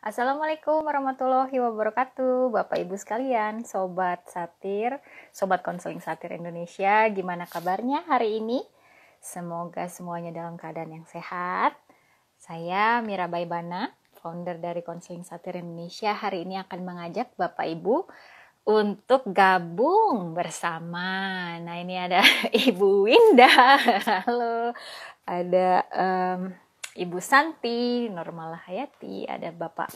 Assalamualaikum warahmatullahi wabarakatuh, Bapak Ibu sekalian, Sobat Satir, Sobat Konseling Satir Indonesia, gimana kabarnya hari ini? Semoga semuanya dalam keadaan yang sehat. Saya Mira Baibana, founder dari Konseling Satir Indonesia, hari ini akan mengajak Bapak Ibu untuk gabung bersama. Nah, ini ada Ibu Winda, halo, ada Ibu Santi, Nurmala Hayati, ada Bapak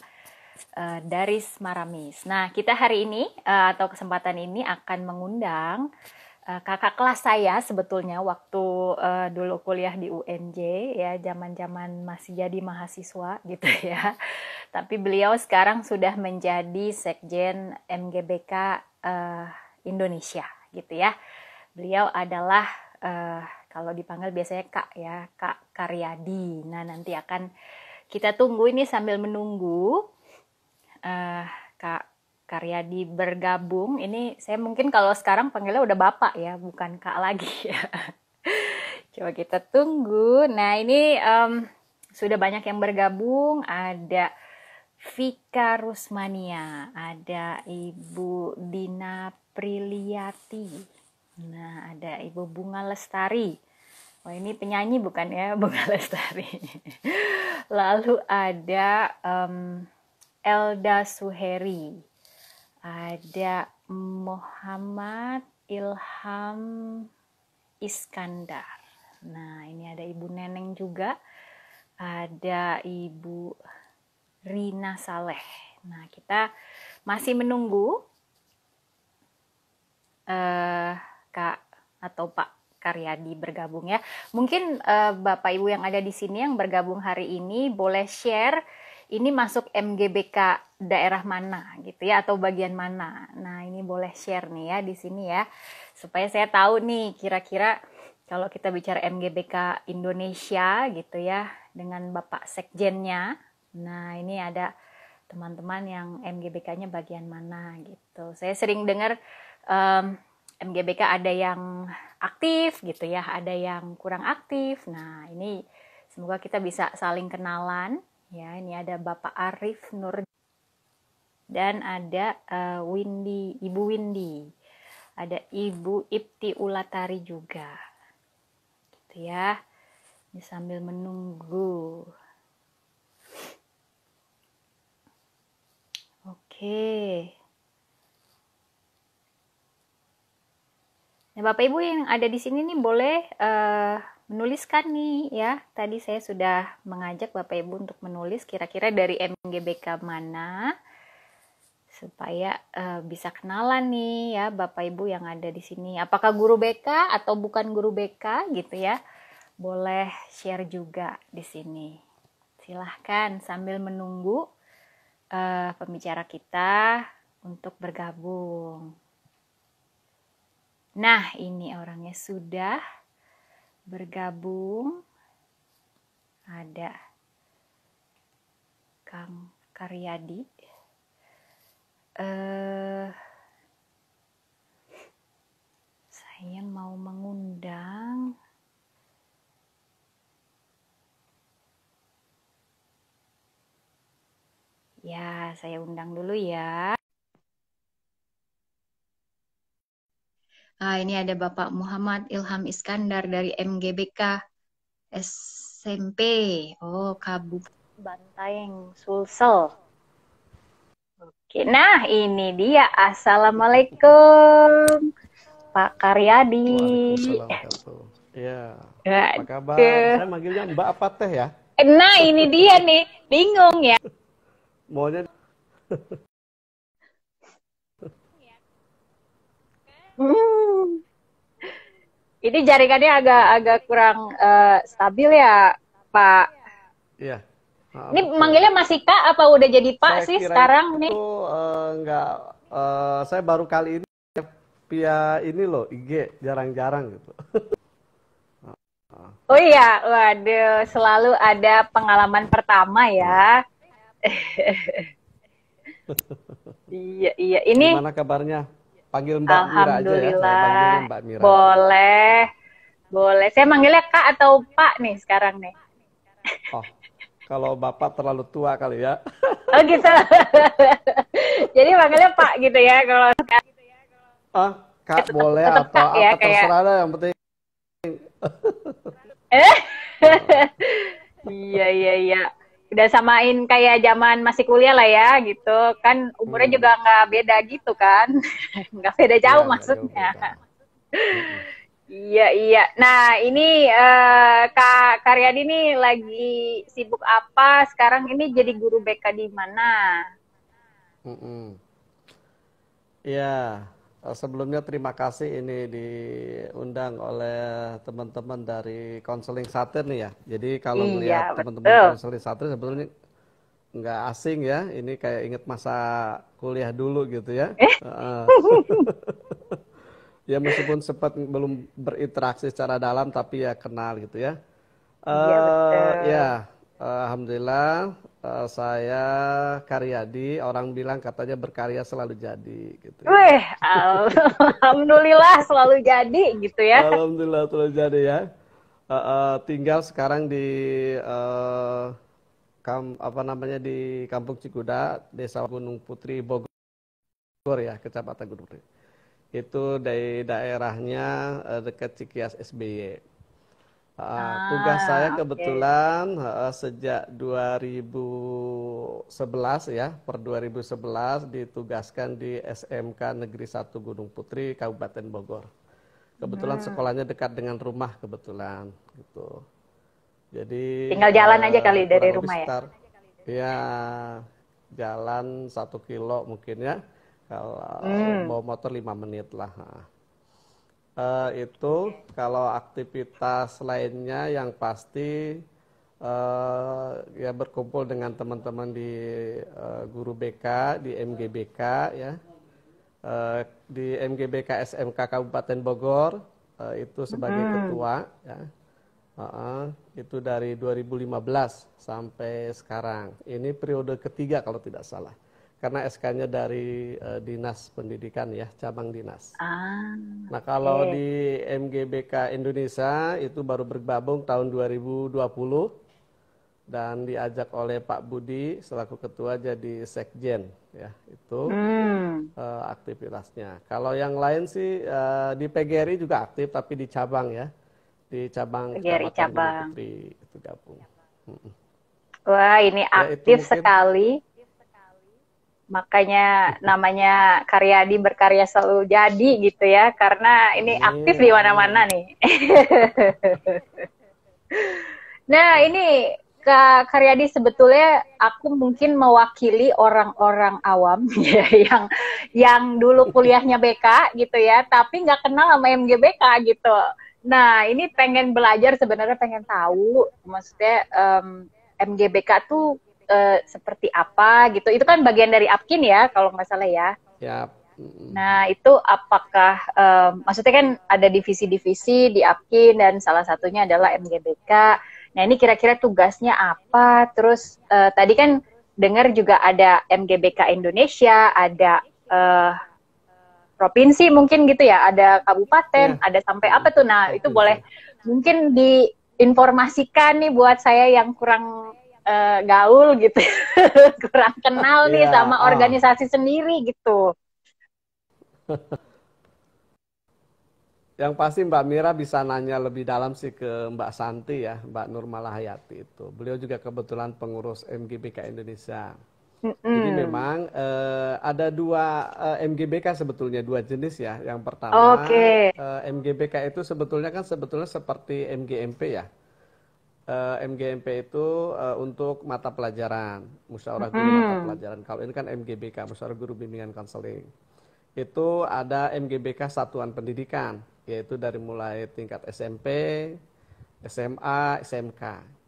Daris Maramis. Nah, kita hari ini atau kesempatan ini akan mengundang kakak kelas saya sebetulnya waktu dulu kuliah di UNJ ya, zaman-zaman masih jadi mahasiswa gitu ya. Tapi beliau sekarang sudah menjadi Sekjen MGBK Indonesia gitu ya. Beliau adalah kalau dipanggil biasanya Kak ya, Kak Karyadi. Nah, nanti akan kita tunggu ini sambil menunggu Kak Karyadi bergabung. Ini saya mungkin kalau sekarang panggilnya udah Bapak ya, bukan Kak lagi ya. Coba kita tunggu. Nah, ini sudah banyak yang bergabung. Ada Vika Rusmania, ada Ibu Dina Priliati. Nah, ada Ibu Bunga Lestari. Wah, ini penyanyi bukan ya, Bunga Lestari. Lalu ada Elda Suheri. Ada Muhammad Ilham Iskandar. Nah, ini ada Ibu Neneng juga. Ada Ibu Rina Saleh. Nah, kita masih menunggu Kak atau Pak Karyadi bergabung ya. Mungkin Bapak Ibu yang ada di sini yang bergabung hari ini boleh share ini masuk MGBK daerah mana gitu ya, atau bagian mana. Nah, ini boleh share nih ya di sini ya, supaya saya tahu nih kira-kira kalau kita bicara MGBK Indonesia gitu ya dengan Bapak Sekjennya. Nah, ini ada teman-teman yang MGBK-nya bagian mana gitu. Saya sering dengar MGBK ada yang aktif gitu ya, ada yang kurang aktif. Nah, ini semoga kita bisa saling kenalan ya. Ini ada Bapak Arif Nur dan ada Ibu Windy. Ada Ibu Ipti Ulatari juga. Gitu ya. Ini sambil menunggu. Oke. Nah, Bapak Ibu yang ada di sini nih boleh menuliskan nih ya. Tadi saya sudah mengajak Bapak Ibu untuk menulis kira-kira dari MGBK mana supaya bisa kenalan nih ya Bapak Ibu yang ada di sini. Apakah guru BK atau bukan guru BK gitu ya. Boleh share juga di sini. Silahkan sambil menunggu pembicara kita untuk bergabung. Nah, ini orangnya sudah bergabung. Ada Kang Karyadi. Saya mau mengundang. Ya, saya undang dulu ya. Ini ada Bapak Muhammad Ilham Iskandar dari MGBK SMP. Oh, Kabupaten Bantaeng, Sulsel. Oke, nah ini dia. Assalamualaikum, Pak Karyadi. Waalaikumsalam warahmatullahi. Iya. Apa kabar? Aduh. Saya manggilnya Mbak apa teh ya? Nah, ini dia nih. Bingung ya. Maunya Hmm. Ini jaringannya agak kurang stabil ya, Pak. iya. Ini Betul. manggilnya masih Kak apa udah jadi Pak Saya sih kira sekarang nih? itu enggak saya baru kali ini via ini loh IG jarang-jarang gitu. Oh iya, waduh, selalu ada pengalaman pertama Iya. ya. Iya, iya. Ini Gimana kabarnya? Panggil Mbak Mira aja ya. Saya panggilnya alhamdulillah. Mbak Mira. Boleh, boleh. Saya manggilnya Kak atau Pak nih sekarang nih. Oh, Kalau Bapak terlalu tua kali ya. Oh gitu. Jadi manggilnya Pak gitu ya kalau Ah, Kak boleh tetap atau Kak ya apa kayak terserah dah, yang penting. eh eh, iya iya iya. Udah samain kayak zaman masih kuliah lah ya gitu. Kan umurnya juga hmm, nggak beda gitu kan. Nggak beda ya jauh nggak jauh maksudnya. beda. Mm-mm. Iya iya. Nah ini Kak Karyadi nih lagi sibuk apa? Sekarang ini jadi guru BK di mana? Mm-mm. Ya, sebelumnya terima kasih ini diundang oleh teman-teman dari konseling satir nih ya. Jadi kalau Iya ngelihat teman-teman betul. konseling satir sebetulnya nggak asing ya. Ini kayak inget masa kuliah dulu gitu ya. Heeh. Ya meskipun sempat belum berinteraksi secara dalam tapi ya kenal gitu ya. Iya betul. Ya, alhamdulillah saya Karyadi, orang bilang katanya berkarya selalu jadi gitu ya. Wih, alhamdulillah selalu jadi gitu ya. Alhamdulillah selalu jadi ya. Tinggal sekarang di eh, apa namanya di Kampung Cikuda, Desa Gunung Putri, Bogor ya, Kecamatan Gunung Putri. Itu dari daerahnya dekat Cikias SBY. Tugas saya Oke. kebetulan sejak 2011 ya, per 2011 ditugaskan di SMK Negeri 1 Gunung Putri, Kabupaten Bogor. Kebetulan Hmm. sekolahnya dekat dengan rumah kebetulan gitu. Jadi Tinggal jalan aja kali dari kurang lebih rumah ya. sekitar ya jalan 1 kilo mungkin ya. Kalau Hmm. bawa motor 5 menit lah. Itu kalau aktivitas lainnya yang pasti ya berkumpul dengan teman-teman di guru BK di MGBK ya. Di MGBK SMK Kabupaten Bogor itu sebagai Hmm. ketua ya. Itu dari 2015 sampai sekarang. Ini periode ketiga kalau tidak salah. Karena SK-nya dari Dinas Pendidikan ya, cabang dinas. Ah, Nah, kalau oke. di MGBK Indonesia itu baru bergabung tahun 2020 dan diajak oleh Pak Budi selaku ketua jadi sekjen ya, itu Hmm. aktivitasnya. Kalau yang lain sih di PGRI juga aktif tapi di cabang ya. Di cabang PGRI Kecamatan Gunung cabang. Putri itu gabung. Mm-mm. Wah, ini Ya itu aktif mungkin. sekali. Makanya namanya Karyadi berkarya selalu jadi gitu ya. Karena ini aktif Amin, di mana-mana amin. nih. Nah, Ya, ini Kak Karyadi sebetulnya aku mungkin mewakili orang-orang awam ya yang dulu kuliahnya BK gitu ya, tapi nggak kenal sama MGBK gitu. Nah, ini pengen belajar sebenarnya pengen tahu maksudnya MGBK tuh seperti apa gitu. Itu kan bagian dari APKIN ya kalau nggak salah ya. ya. Mm-mm. Nah, itu apakah maksudnya kan ada divisi-divisi di APKIN dan salah satunya adalah MGBK. Nah, ini kira-kira tugasnya apa? Terus tadi kan dengar juga ada MGBK Indonesia, ada uh, provinsi mungkin gitu ya, ada kabupaten, Ya, ada sampai mm-mm. apa tuh? Nah, itu boleh Provinsi. mungkin diinformasikan nih buat saya yang kurang gaul gitu, kurang kenal nih Ya, sama organisasi sendiri gitu. yang pasti Mbak Mira bisa nanya lebih dalam sih ke Mbak Santi ya, Mbak Nurmala Hayati itu. Beliau juga kebetulan pengurus MGBK Indonesia. Jadi Mm-mm. memang ada dua MGBK sebetulnya, dua jenis ya. Yang pertama Oke. MGBK itu sebetulnya seperti MGMP ya. MGMP itu untuk mata pelajaran, musyawarah guru mata Mm-mm. pelajaran. Kalau ini kan MGBK, musyawarah guru bimbingan konseling. Itu ada MGBK Satuan Pendidikan, yaitu dari mulai tingkat SMP, SMA, SMK.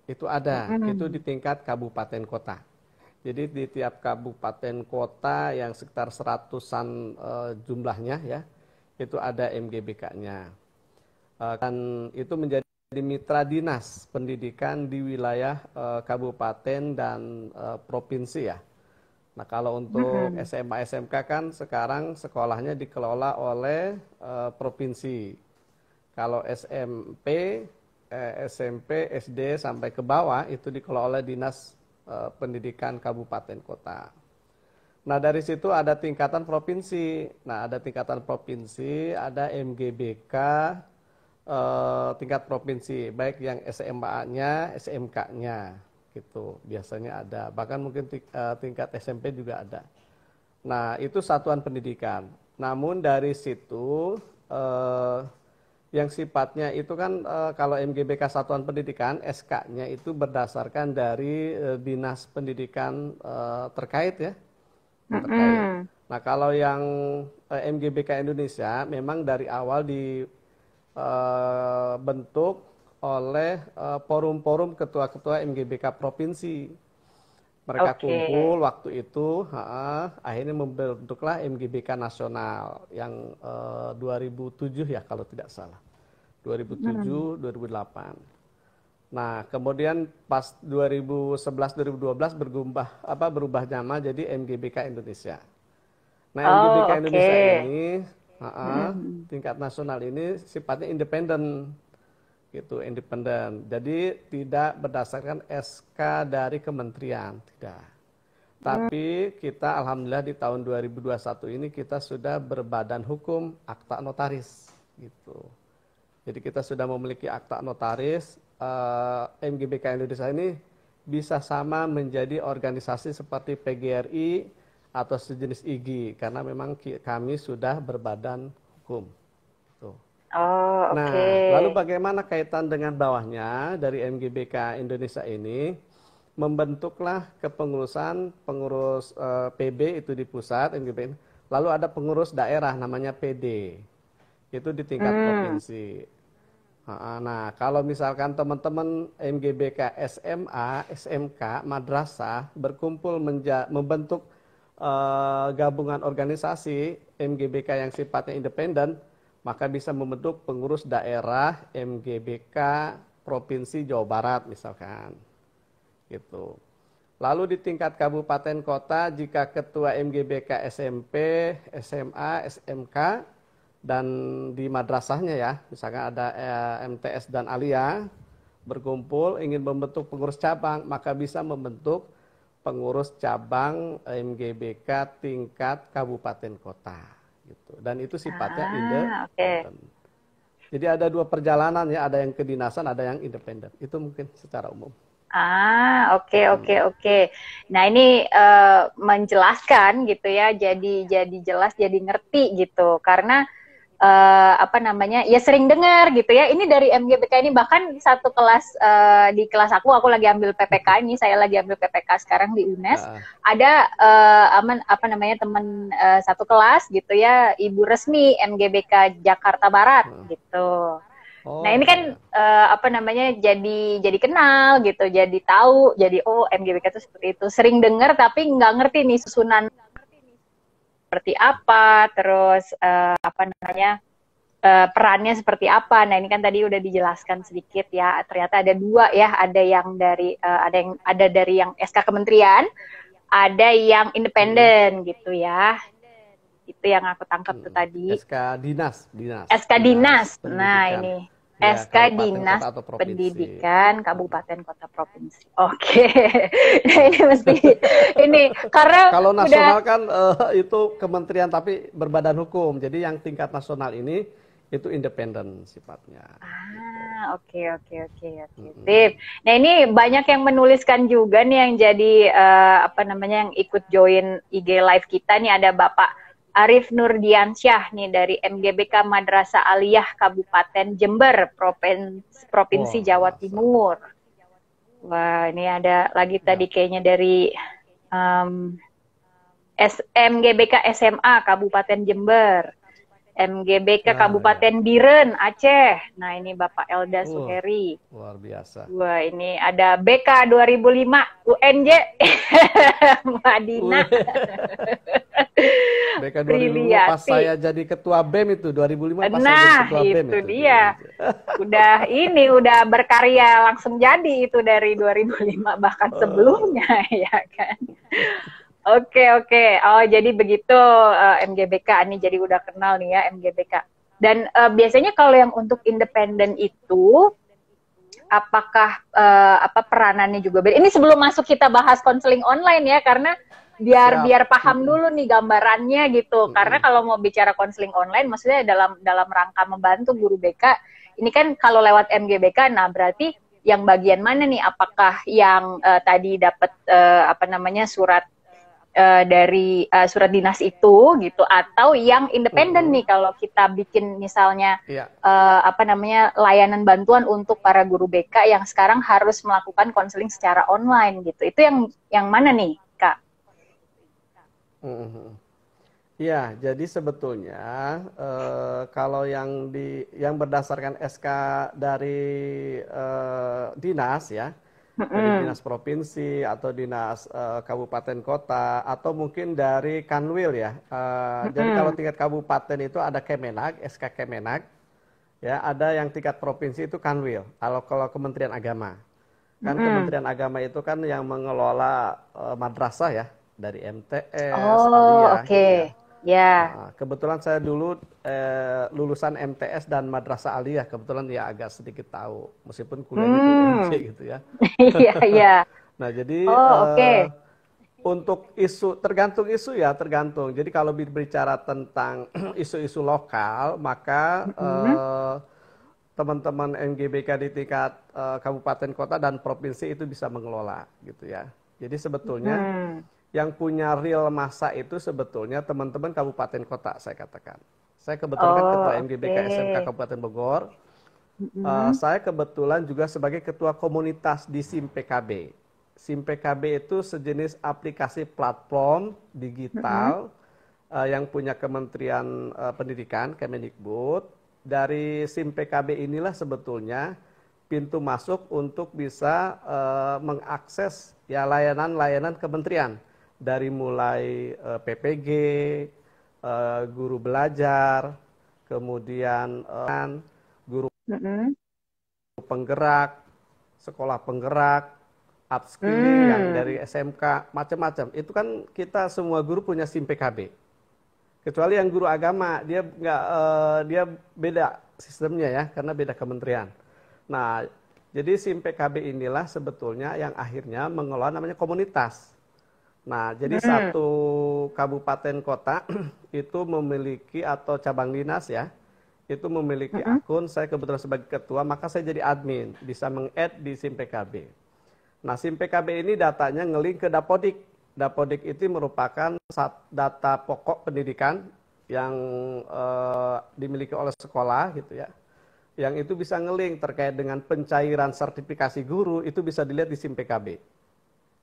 Itu ada, itu di Mm-mm. tingkat kabupaten kota. Jadi di tiap kabupaten kota yang sekitar seratusan jumlahnya ya, itu ada MGBK-nya. Dan itu menjadi mitra dinas pendidikan di wilayah kabupaten dan provinsi ya. Nah, kalau untuk Mm-mm. SMA SMK kan sekarang sekolahnya dikelola oleh provinsi. Kalau SMP SMP, SD sampai ke bawah itu dikelola oleh Dinas Pendidikan Kabupaten Kota. Nah, dari situ ada tingkatan provinsi. Nah, ada tingkatan provinsi, ada MGBK tingkat provinsi, baik yang SMA-nya, SMK-nya gitu. Biasanya ada. Bahkan mungkin tingkat SMP juga ada. Nah, itu satuan pendidikan. Namun dari situ yang sifatnya itu kan kalau MGBK satuan pendidikan, SK-nya itu berdasarkan dari dinas pendidikan terkait ya. Terkait. Nah, kalau yang MGBK Indonesia memang dari awal dibentuk oleh forum-forum ketua-ketua MGBK provinsi. Mereka kumpul waktu itu, akhirnya membentuklah MGBK nasional yang 2007 ya kalau tidak salah, 2007, 2008. Nah, kemudian pas 2011-2012 berubah nama jadi MGBK Indonesia. Nah, MGBK Indonesia ini tingkat nasional ini sifatnya independen. Gitu, independen. Jadi tidak berdasarkan SK dari kementerian, tidak. Tapi kita alhamdulillah di tahun 2021 ini kita sudah berbadan hukum akta notaris gitu. Jadi kita sudah memiliki akta notaris. MGBK Indonesia ini bisa sama menjadi organisasi seperti PGRI atau sejenis IG karena memang kami sudah berbadan hukum. Tuh. Nah, lalu bagaimana kaitan dengan bawahnya dari MGBK Indonesia ini? Membentuklah kepengurusan pengurus PB itu di pusat MGBK. Lalu ada pengurus daerah namanya PD. Itu di tingkat provinsi. Nah, kalau misalkan teman-teman MGBK SMA, SMK, madrasah berkumpul membentuk gabungan organisasi MGBK yang sifatnya independen, maka bisa membentuk pengurus daerah MGBK Provinsi Jawa Barat misalkan. Gitu. Lalu di tingkat kabupaten kota jika ketua MGBK SMP, SMA, SMK dan di madrasahnya ya, misalkan ada MTS dan Alia berkumpul ingin membentuk pengurus cabang, maka bisa membentuk pengurus cabang MGBK tingkat kabupaten kota. Gitu. Dan itu sifatnya independen. Jadi ada dua perjalanan ya, ada yang kedinasan, ada yang independen. Itu mungkin secara umum. Oke. Nah ini menjelaskan gitu ya, jadi jelas, jadi ngerti gitu. Karena ya sering dengar gitu ya. Ini dari MGBK ini bahkan satu kelas di kelas aku lagi ambil PPK ini, saya lagi ambil PPK sekarang di UNES. Ada teman satu kelas gitu ya, Ibu Resmi MGBK Jakarta Barat gitu. Nah ini kan jadi kenal gitu, jadi tahu, jadi MGBK itu seperti itu. Sering dengar tapi nggak ngerti nih susunan seperti apa, terus perannya seperti apa. Nah ini kan tadi udah dijelaskan sedikit ya. Ternyata ada dua ya, ada yang dari yang SK Kementerian, ada yang independen gitu ya. Itu yang aku tangkap tuh tadi. SK Dinas. SK Dinas. Nah ini ya, SK Dinas Pendidikan Kabupaten Kota Provinsi. Oke. Nah ini mesti ini karena kalau nasional kan itu kementerian tapi berbadan hukum. Jadi yang tingkat nasional ini itu independen sifatnya. Oke. Sip. Nah ini banyak yang menuliskan juga nih yang jadi yang ikut join IG live kita nih, ada Bapak Arif Nurdiansyah nih dari MGBK Madrasah Aliyah Kabupaten Jember, Provinsi Jawa Timur. Wah, ini ada lagi tadi kayaknya dari MGBK SMA Kabupaten Jember, MGBK Kabupaten Biren, Aceh. Nah, ini Bapak Elda Suheri. Luar biasa. Wah, ini ada BK 2005 UNJ Madinah. BK 2005 pas saya jadi ketua BEM itu 2005 pas saya jadi ketua BEM itu dia. Udah berkarya langsung jadi itu dari 2005 bahkan sebelumnya ya kan. Oke. Oh, jadi begitu MGBK ini, jadi udah kenal nih ya MGBK. Dan biasanya kalau yang untuk independen itu apakah apa peranannya juga beda. Ini sebelum masuk kita bahas konseling online ya, karena biar Siap. paham dulu nih gambarannya gitu. Karena kalau mau bicara konseling online, maksudnya dalam rangka membantu guru BK, ini kan kalau lewat MGBK, nah berarti yang bagian mana nih? Apakah yang tadi dapat apa namanya dari surat dinas itu gitu, atau yang independen nih kalau kita bikin misalnya Iya. apa namanya layanan bantuan untuk para guru BK yang sekarang harus melakukan konseling secara online gitu. Itu yang mana nih, Kak? Ya, jadi sebetulnya kalau yang berdasarkan SK dari dinas ya, dari dinas provinsi atau dinas kabupaten kota atau mungkin dari Kanwil ya. Jadi kalau tingkat kabupaten itu ada Kemenag, SK Kemenag, ya ada yang tingkat provinsi itu Kanwil. Kalau Kementerian Agama, kan Kementerian Agama itu kan yang mengelola madrasah ya, dari MTS, Oh, Aliyah gitu ya. oke. Ya. Nah, kebetulan saya dulu lulusan MTS dan Madrasah Aliyah, kebetulan ya agak sedikit tahu, meskipun kuliahnya di UNJ gitu ya. Iya, iya. Nah, jadi Oh, oke. untuk isu, tergantung isu ya, tergantung. Jadi kalau berbicara tentang isu-isu lokal, maka teman-teman NGBK di tingkat kabupaten kota dan provinsi itu bisa mengelola gitu ya. Jadi sebetulnya yang punya real masa itu sebetulnya teman-teman kabupaten kota, saya katakan. Saya kebetulan kan ketua Oh, MGBK SMK oke. Kabupaten Bogor. Saya kebetulan juga sebagai ketua komunitas di SIM PKB. SIM PKB itu sejenis aplikasi platform digital yang punya Kementerian Pendidikan, Kemendikbud. Dari SIM PKB inilah sebetulnya pintu masuk untuk bisa mengakses ya layanan-layanan kementerian, dari mulai PPG, guru belajar, kemudian guru penggerak, sekolah penggerak, upskilling yang dari SMK, macam-macam. Itu kan kita semua guru punya SIM PKB. Kecuali yang guru agama, dia nggak, dia beda sistemnya ya, karena beda kementerian. Nah, jadi SIM PKB inilah sebetulnya yang akhirnya mengelola namanya komunitas. Nah, jadi satu kabupaten kota itu memiliki atau cabang dinas ya, itu memiliki akun. Saya kebetulan sebagai ketua, maka saya jadi admin, bisa meng-add di SIM PKB. Nah, SIM PKB ini datanya ngelink ke Dapodik. Dapodik itu merupakan data pokok pendidikan yang dimiliki oleh sekolah gitu ya. Yang itu bisa ngelink terkait dengan pencairan sertifikasi guru, itu bisa dilihat di SIM PKB.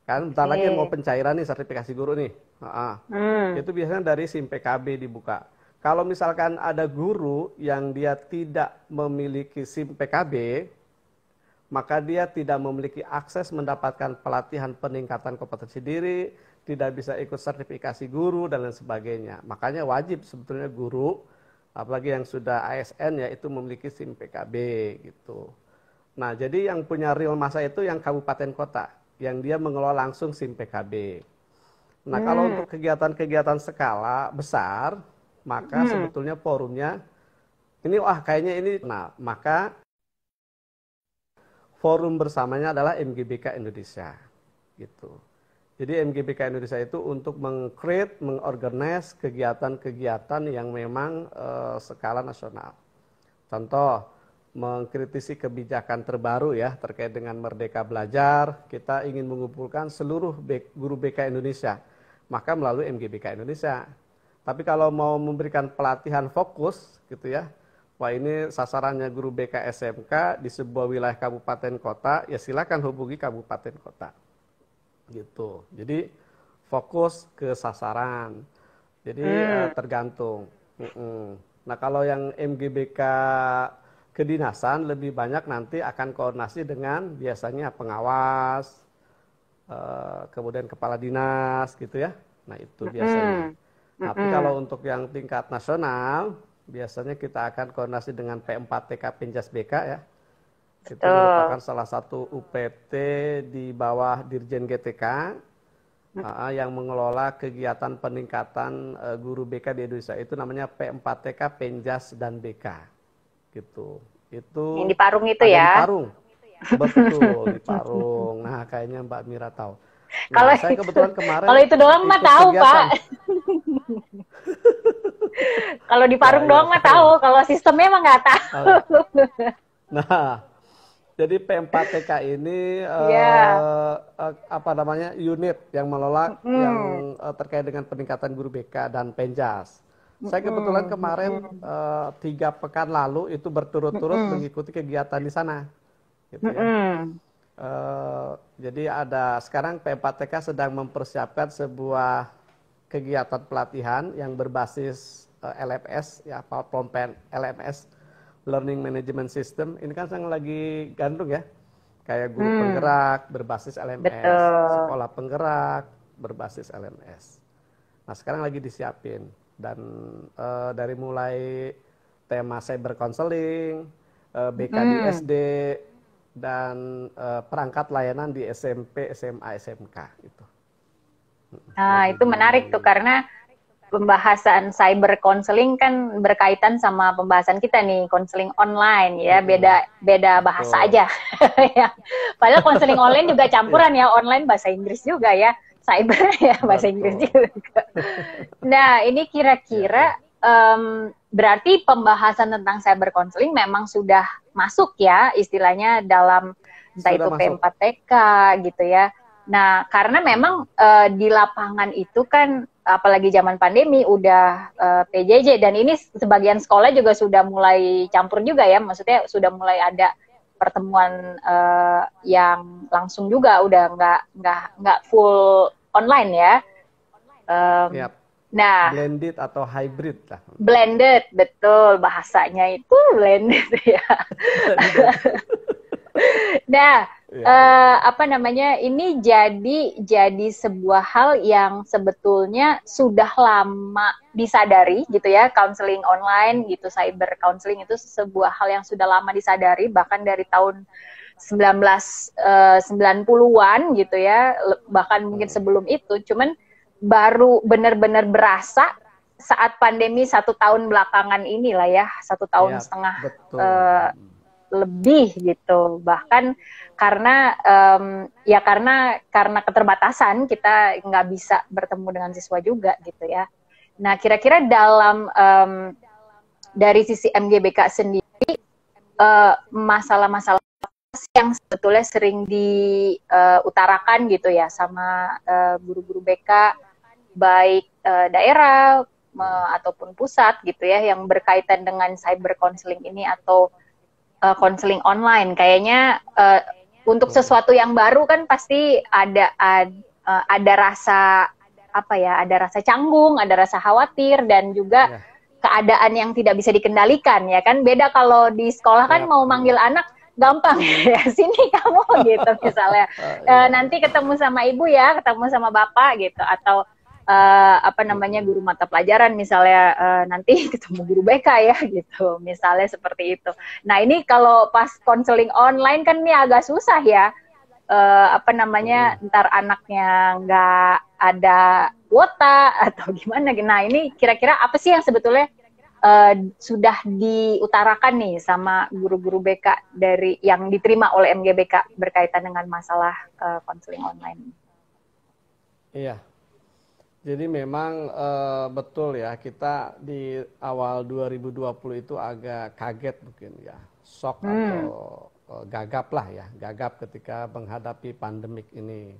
Kan bentar lagi mau pencairan nih sertifikasi guru nih. Itu biasanya dari SIM PKB dibuka. Kalau misalkan ada guru yang dia tidak memiliki SIM PKB, maka dia tidak memiliki akses mendapatkan pelatihan peningkatan kompetensi diri, tidak bisa ikut sertifikasi guru dan lain sebagainya. Makanya wajib sebetulnya guru, apalagi yang sudah ASN ya, itu memiliki SIM PKB gitu. Nah, jadi yang punya real masa itu yang kabupaten kota, yang dia mengelola langsung SIM PKB. Nah, kalau untuk kegiatan-kegiatan skala besar, maka sebetulnya forumnya ini kayaknya ini. Nah, maka forum bersamanya adalah MGBK Indonesia gitu. Jadi MGBK Indonesia itu untuk meng-create, mengorganize kegiatan-kegiatan yang memang skala nasional. Contoh, mengkritisi kebijakan terbaru ya terkait dengan Merdeka Belajar, kita ingin mengumpulkan seluruh guru BK Indonesia, maka melalui MGBK Indonesia. Tapi kalau mau memberikan pelatihan fokus gitu ya, wah ini sasarannya guru BK SMK di sebuah wilayah kabupaten kota, ya silakan hubungi kabupaten kota. Gitu. Jadi fokus ke sasaran. Jadi tergantung. Nah, kalau yang MGBK kedinasan lebih banyak nanti akan koordinasi dengan biasanya pengawas, kemudian kepala dinas gitu ya. Nah, itu biasanya. Tapi kalau untuk yang tingkat nasional, biasanya kita akan koordinasi dengan P4TK Penjas BK ya. Itu merupakan salah satu UPT di bawah Dirjen GTK yang mengelola kegiatan peningkatan guru BK di Indonesia. Itu namanya P4TK Penjas dan BK. Gitu. Itu yang di Parung itu ada di ya. Parung. Betul, di Parung. Nah, kayaknya Mbak Mira tahu. Kalau Nah, saya kebetulan kalau kemarin itu doang mah ikut tahu, Pak. kegiatan. Kalau di Ya, Parung ya, doang mah Parung. tahu, kalau sistemnya mah nggak tahu. Oh. Nah, jadi P4TK ini Iya. apa namanya unit yang menolak yang Mm-mm. terkait dengan peningkatan guru BK dan Penjas. Saya kebetulan Mm-mm. kemarin Mm-mm. 3 pekan lalu itu berturut-turut Mm-mm. mengikuti kegiatan di sana, gitu ya. Mm-mm. Jadi ada sekarang P4TK sedang mempersiapkan sebuah kegiatan pelatihan yang berbasis LMS ya, platform LMS, Learning Management System. Ini kan saya lagi gandrung ya, kayak guru Mm. penggerak berbasis LMS, Betul. sekolah penggerak berbasis LMS. Nah sekarang lagi disiapin dan dari mulai tema cyber counseling, BK di Mm. SD dan perangkat layanan di SMP, SMA, SMK itu Nah, lagi itu di. menarik tuh karena pembahasan cyber counseling kan berkaitan sama pembahasan kita nih, counseling online ya, Mm-mm. beda beda bahasa Betul. aja. Ya. Padahal counseling online juga Ya, campuran ya, online bahasa Inggris juga ya, cyber ya bahasa Inggris betul. juga. Nah, ini Ya, kira-kira ya. berarti pembahasan tentang cyber counseling memang sudah masuk ya istilahnya dalam entah Sudah itu masuk. P4TK gitu ya. Nah, karena memang di lapangan itu kan apalagi zaman pandemi udah PJJ dan ini sebagian sekolah juga sudah mulai campur juga ya, maksudnya sudah mulai ada pertemuan yang langsung juga udah nggak full online ya. Ya, Um, nah, blended atau hybrid lah. blended betul bahasanya itu blended ya. Blended. Nah, Ya, ya. apa namanya? Ini jadi sebuah hal yang sebetulnya sudah lama disadari gitu ya, counseling online gitu, cyber counseling itu sebuah hal yang sudah lama disadari bahkan dari tahun 1990-an gitu ya, bahkan mungkin Hmm. sebelum itu, cuman baru benar-benar berasa saat pandemi 1 tahun belakangan inilah ya, 1 tahun setengah Betul. uh, lebih gitu, bahkan karena ya karena keterbatasan kita nggak bisa bertemu dengan siswa juga gitu ya. Nah kira-kira dalam dari sisi MGBK sendiri masalah-masalah yang sebetulnya sering diutarakan gitu ya sama guru-guru BK baik daerah ataupun pusat gitu ya yang berkaitan dengan cyber counseling ini atau counseling online kayaknya untuk sesuatu yang baru kan pasti ada rasa apa ya, ada rasa canggung, ada rasa khawatir dan juga Ya, keadaan yang tidak bisa dikendalikan ya kan. Beda kalau di sekolah kan ya, mau manggil anak gampang ya, sini kamu gitu misalnya. iya, iya. Nanti ketemu sama ibu ya, ketemu sama bapak gitu, atau apa namanya guru mata pelajaran misalnya nanti ketemu guru BK ya gitu misalnya seperti itu. Nah ini kalau pas konseling online kan ini agak susah ya, apa namanya ntar anaknya nggak ada kuota atau gimana. Nah ini kira-kira apa sih yang sebetulnya sudah diutarakan nih sama guru-guru BK dari yang diterima oleh MGBK berkaitan dengan masalah konseling online? Iya. Jadi memang betul ya, kita di awal 2020 itu agak kaget mungkin ya, shock atau gagap lah ya, gagap ketika menghadapi pandemik ini.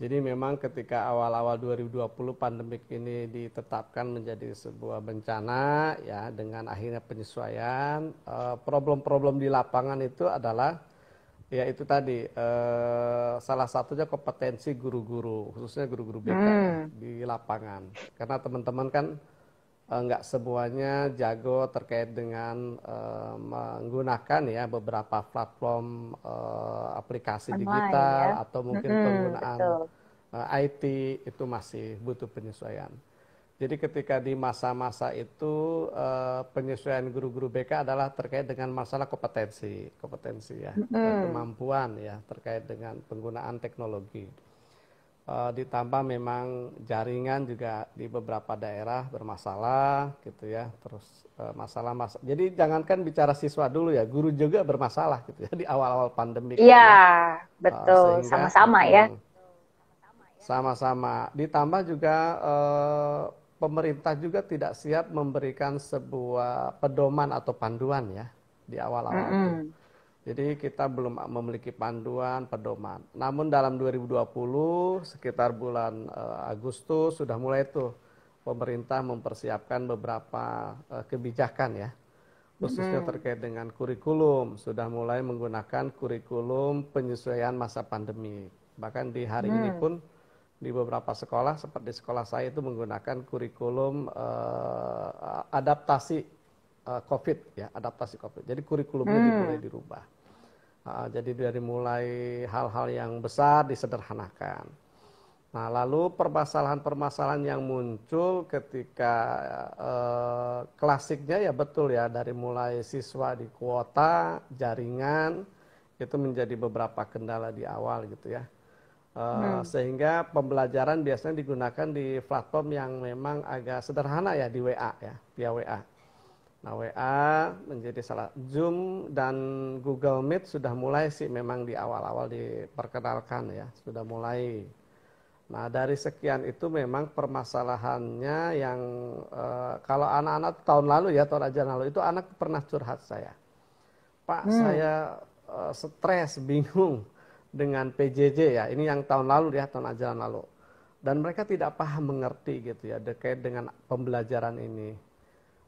Jadi memang ketika awal-awal 2020 pandemik ini ditetapkan menjadi sebuah bencana ya, dengan akhirnya penyesuaian, problem-problem di lapangan itu adalah ya itu tadi salah satunya kompetensi guru-guru, khususnya guru-guru BK ya di lapangan. Karena teman-teman kan nggak semuanya jago terkait dengan menggunakan ya beberapa platform aplikasi Online ya. digital atau mungkin penggunaan Betul. IT itu masih butuh penyesuaian. Jadi ketika di masa-masa itu penyesuaian guru-guru BK adalah terkait dengan masalah kompetensi ya, kemampuan ya terkait dengan penggunaan teknologi. Ditambah memang jaringan juga di beberapa daerah bermasalah gitu ya. Terus masalah-masalah. Jadi jangankan bicara siswa dulu ya, guru juga bermasalah gitu ya di awal-awal pandemi Iya, gitu ya. betul. Sehingga Sama-sama ya. sama-sama. Ditambah juga pemerintah juga tidak siap memberikan sebuah pedoman atau panduan ya di awal-awal itu. Mm-mm. Jadi kita belum memiliki panduan, pedoman. Namun dalam 2020 sekitar bulan Agustus sudah mulai tuh pemerintah mempersiapkan beberapa kebijakan ya. Khususnya terkait dengan kurikulum, sudah mulai menggunakan kurikulum penyesuaian masa pandemi. Bahkan di hari ini pun di beberapa sekolah seperti sekolah saya itu menggunakan kurikulum adaptasi COVID ya, adaptasi COVID. Jadi kurikulumnya dimulai dirubah. Jadi dari mulai hal-hal yang besar disederhanakan. Nah, lalu permasalahan-permasalahan yang muncul ketika klasiknya ya betul ya, dari mulai siswa di kuota, jaringan, itu menjadi beberapa kendala di awal gitu ya. Sehingga pembelajaran biasanya digunakan di platform yang memang agak sederhana ya, di WA ya, via WA. Nah, WA menjadi Zoom dan Google Meet sudah mulai sih memang di awal-awal diperkenalkan ya, sudah mulai. Nah, dari sekian itu memang permasalahannya yang kalau anak-anak tahun lalu ya, tahun ajaran lalu itu anak pernah curhat saya. Pak, saya stres, bingung dengan PJJ ya, ini yang tahun lalu ya, tahun ajaran lalu. Dan mereka tidak paham mengerti gitu ya, terkait dengan pembelajaran ini.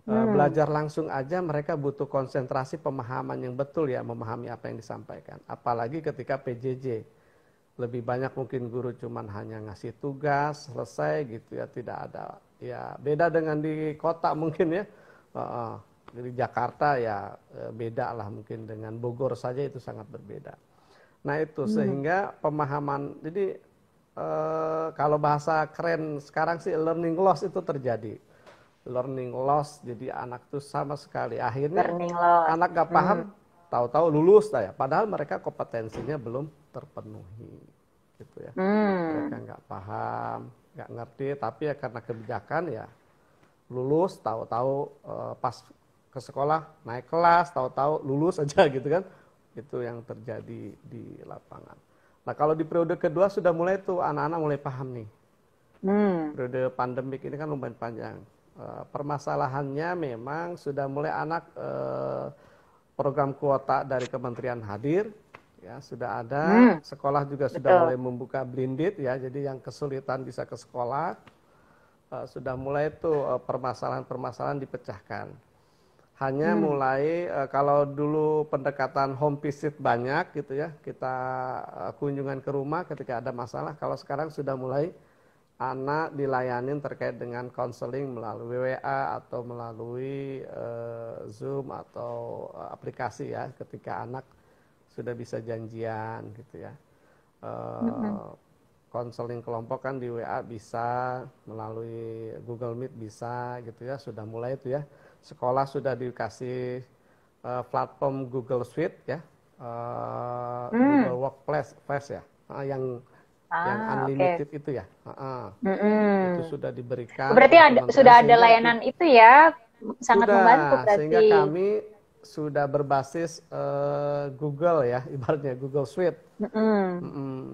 Belajar langsung aja mereka butuh konsentrasi pemahaman yang betul ya, memahami apa yang disampaikan. Apalagi ketika PJJ, lebih banyak mungkin guru cuman hanya ngasih tugas, selesai gitu ya, tidak ada. Ya beda dengan di kota mungkin ya, di Jakarta ya beda lah mungkin, dengan Bogor saja itu sangat berbeda. Nah itu sehingga pemahaman, jadi kalau bahasa keren sekarang sih learning loss itu terjadi. Learning loss, jadi anak tuh sama sekali akhirnya anak gak paham, tahu-tahu lulus ya, padahal mereka kompetensinya belum terpenuhi gitu ya. Mereka nggak paham, nggak ngerti, tapi ya karena kebijakan ya lulus, tahu-tahu pas ke sekolah naik kelas, tahu-tahu lulus aja gitu kan. Itu yang terjadi di lapangan. Nah, kalau di periode kedua sudah mulai tuh anak-anak mulai paham nih. Periode pandemik ini kan lumayan panjang. Permasalahannya memang sudah mulai anak program kuota dari kementerian hadir ya, sudah ada. Sekolah juga sudah mulai membuka blended ya, jadi yang kesulitan bisa ke sekolah. Sudah mulai tuh permasalahan-permasalahan dipecahkan. Hanya mulai kalau dulu pendekatan home visit banyak gitu ya, kita kunjungan ke rumah ketika ada masalah. Kalau sekarang sudah mulai anak dilayanin terkait dengan konseling melalui WA atau melalui Zoom atau aplikasi ya, ketika anak sudah bisa janjian gitu ya. Konseling kelompok kan di WA bisa, melalui Google Meet bisa gitu ya, sudah mulai itu ya. Sekolah sudah dikasih platform Google Suite ya, Google Workplace ya, yang unlimited itu ya, itu sudah diberikan. Berarti sudah ada layanan itu ya, sangat membantu berarti. Sehingga kami sudah berbasis Google ya, ibaratnya Google Suite.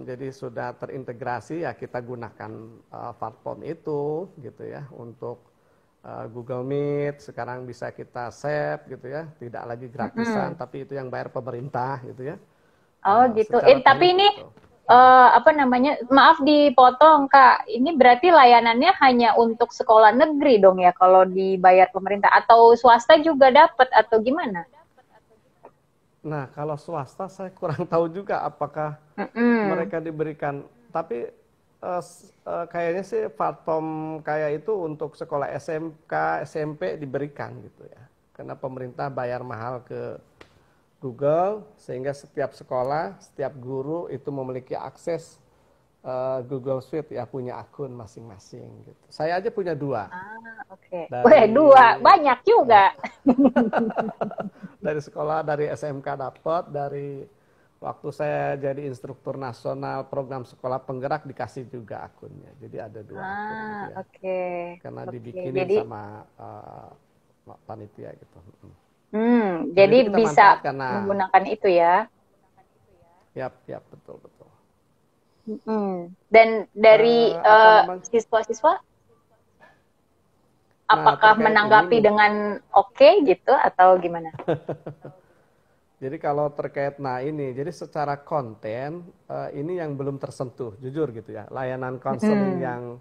Jadi sudah terintegrasi ya, kita gunakan platform itu gitu ya untuk Google Meet. Sekarang bisa kita save gitu ya, tidak lagi gratisan, tapi itu yang bayar pemerintah gitu ya. Oh gitu. Tapi ini apa namanya, maaf dipotong Kak, ini berarti layanannya hanya untuk sekolah negeri dong ya kalau dibayar pemerintah, atau swasta juga dapat atau gimana? Nah kalau swasta saya kurang tahu juga apakah mereka diberikan, tapi kayaknya sih platform kayak itu untuk sekolah SMK, SMP diberikan gitu ya, karena pemerintah bayar mahal ke Google, sehingga setiap sekolah, setiap guru itu memiliki akses Google Suite ya, punya akun masing-masing gitu. Saya aja punya 2. Oke. Dari, 2, banyak juga. Dari sekolah, dari SMK dapat, dari Waktu saya jadi instruktur nasional program sekolah penggerak dikasih juga akunnya. Jadi ada 2 akun gitu ya. Oke. Karena Oke. dibikinin Jadi, sama panitia gitu. Dan jadi itu kita bisa manfaatkan. Nah, menggunakan itu ya. yap, betul. Dan dari Apa namanya? siswa-siswa, Nah, apakah terkait menanggapi ini, dengan oke gitu atau gimana? jadi kalau terkait ini, jadi secara konten ini yang belum tersentuh, jujur gitu ya. Layanan konseling yang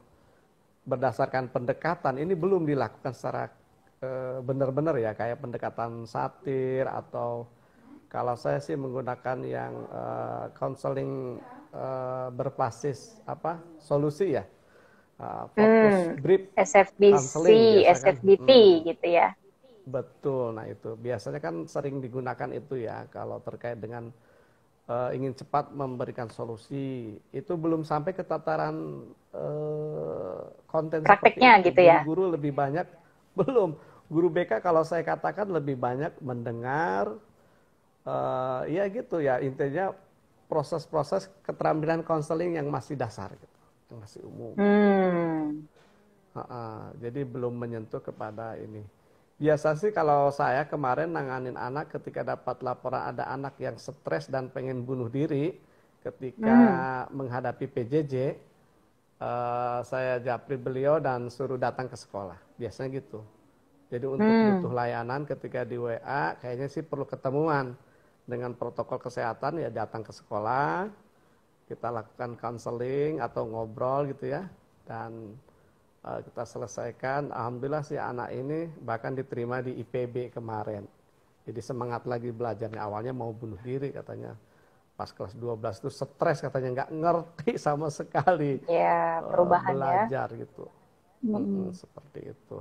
berdasarkan pendekatan ini belum dilakukan secara benar-benar ya, kayak pendekatan satir atau kalau saya sih menggunakan yang konseling berbasis solusi ya, fokus brief SFBC, counseling biasa kan. SFBT gitu ya. Betul, nah itu biasanya kan sering digunakan itu ya kalau terkait dengan ingin cepat memberikan solusi. Itu belum sampai ke tataran konten Prakteknya seperti itu. gitu ya. Guru lebih banyak, belum. Guru BK kalau saya katakan lebih banyak mendengar, ya gitu ya, intinya proses-proses keterampilan konseling yang masih dasar gitu, yang masih umum. Jadi belum menyentuh kepada ini. Biasa sih kalau saya kemarin nanganin anak ketika dapat laporan ada anak yang stres dan pengen bunuh diri ketika menghadapi PJJ, saya japri beliau dan suruh datang ke sekolah. Biasanya gitu. Jadi untuk butuh layanan ketika di WA, kayaknya sih perlu ketemuan dengan protokol kesehatan ya, datang ke sekolah, kita lakukan counseling atau ngobrol gitu ya, dan kita selesaikan. Alhamdulillah si anak ini bahkan diterima di IPB kemarin. Jadi semangat lagi belajarnya. Awalnya mau bunuh diri katanya. Pas kelas 12 itu stres katanya, nggak ngerti sama sekali Ya, perubahan belajar ya. gitu. Seperti itu.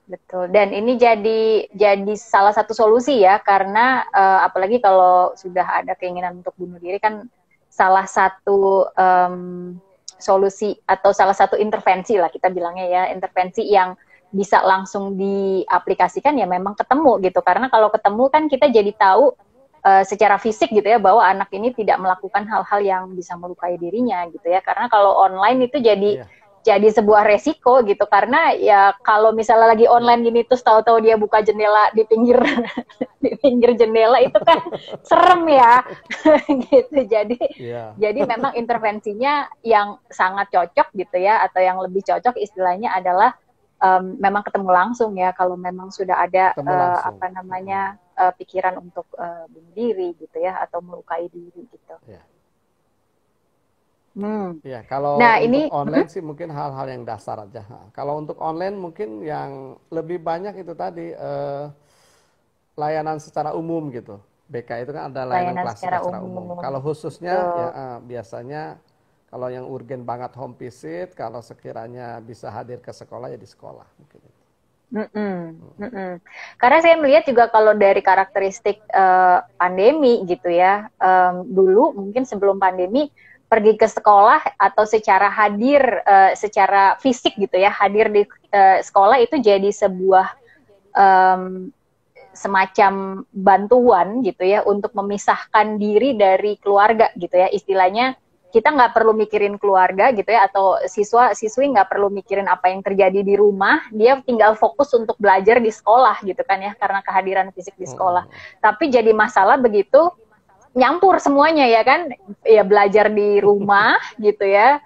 Betul. Dan ini jadi salah satu solusi ya, karena apalagi kalau sudah ada keinginan untuk bunuh diri kan salah satu solusi atau salah satu intervensi lah kita bilangnya ya, intervensi yang bisa langsung diaplikasikan ya memang ketemu gitu. Karena kalau ketemu kan kita jadi tahu secara fisik gitu ya bahwa anak ini tidak melakukan hal-hal yang bisa melukai dirinya gitu ya. Karena kalau online itu jadi sebuah resiko gitu, karena ya kalau misalnya lagi online gini terus tahu-tahu dia buka jendela di pinggir di pinggir jendela itu kan serem ya gitu. Jadi memang intervensinya yang sangat cocok gitu ya, atau yang lebih cocok istilahnya adalah memang ketemu langsung ya, kalau memang sudah ada pikiran untuk bunuh diri gitu ya, atau melukai diri gitu. Ya, kalau untuk online sih mungkin hal-hal yang dasar aja. Kalau untuk online mungkin yang lebih banyak itu tadi layanan secara umum gitu. BK itu kan ada layanan kelas secara umum. Kalau khususnya ya biasanya kalau yang urgen banget home visit, kalau sekiranya bisa hadir ke sekolah ya di sekolah mungkin itu. Karena saya melihat juga kalau dari karakteristik pandemi gitu ya, dulu mungkin sebelum pandemi pergi ke sekolah atau secara hadir secara fisik gitu ya, hadir di sekolah itu jadi sebuah semacam bantuan gitu ya untuk memisahkan diri dari keluarga gitu ya, istilahnya kita nggak perlu mikirin keluarga gitu ya, atau siswa-siswi nggak perlu mikirin apa yang terjadi di rumah, dia tinggal fokus untuk belajar di sekolah gitu kan ya, karena kehadiran fisik di sekolah. Tapi jadi masalah begitu nyampur semuanya ya kan, ya belajar di rumah gitu ya,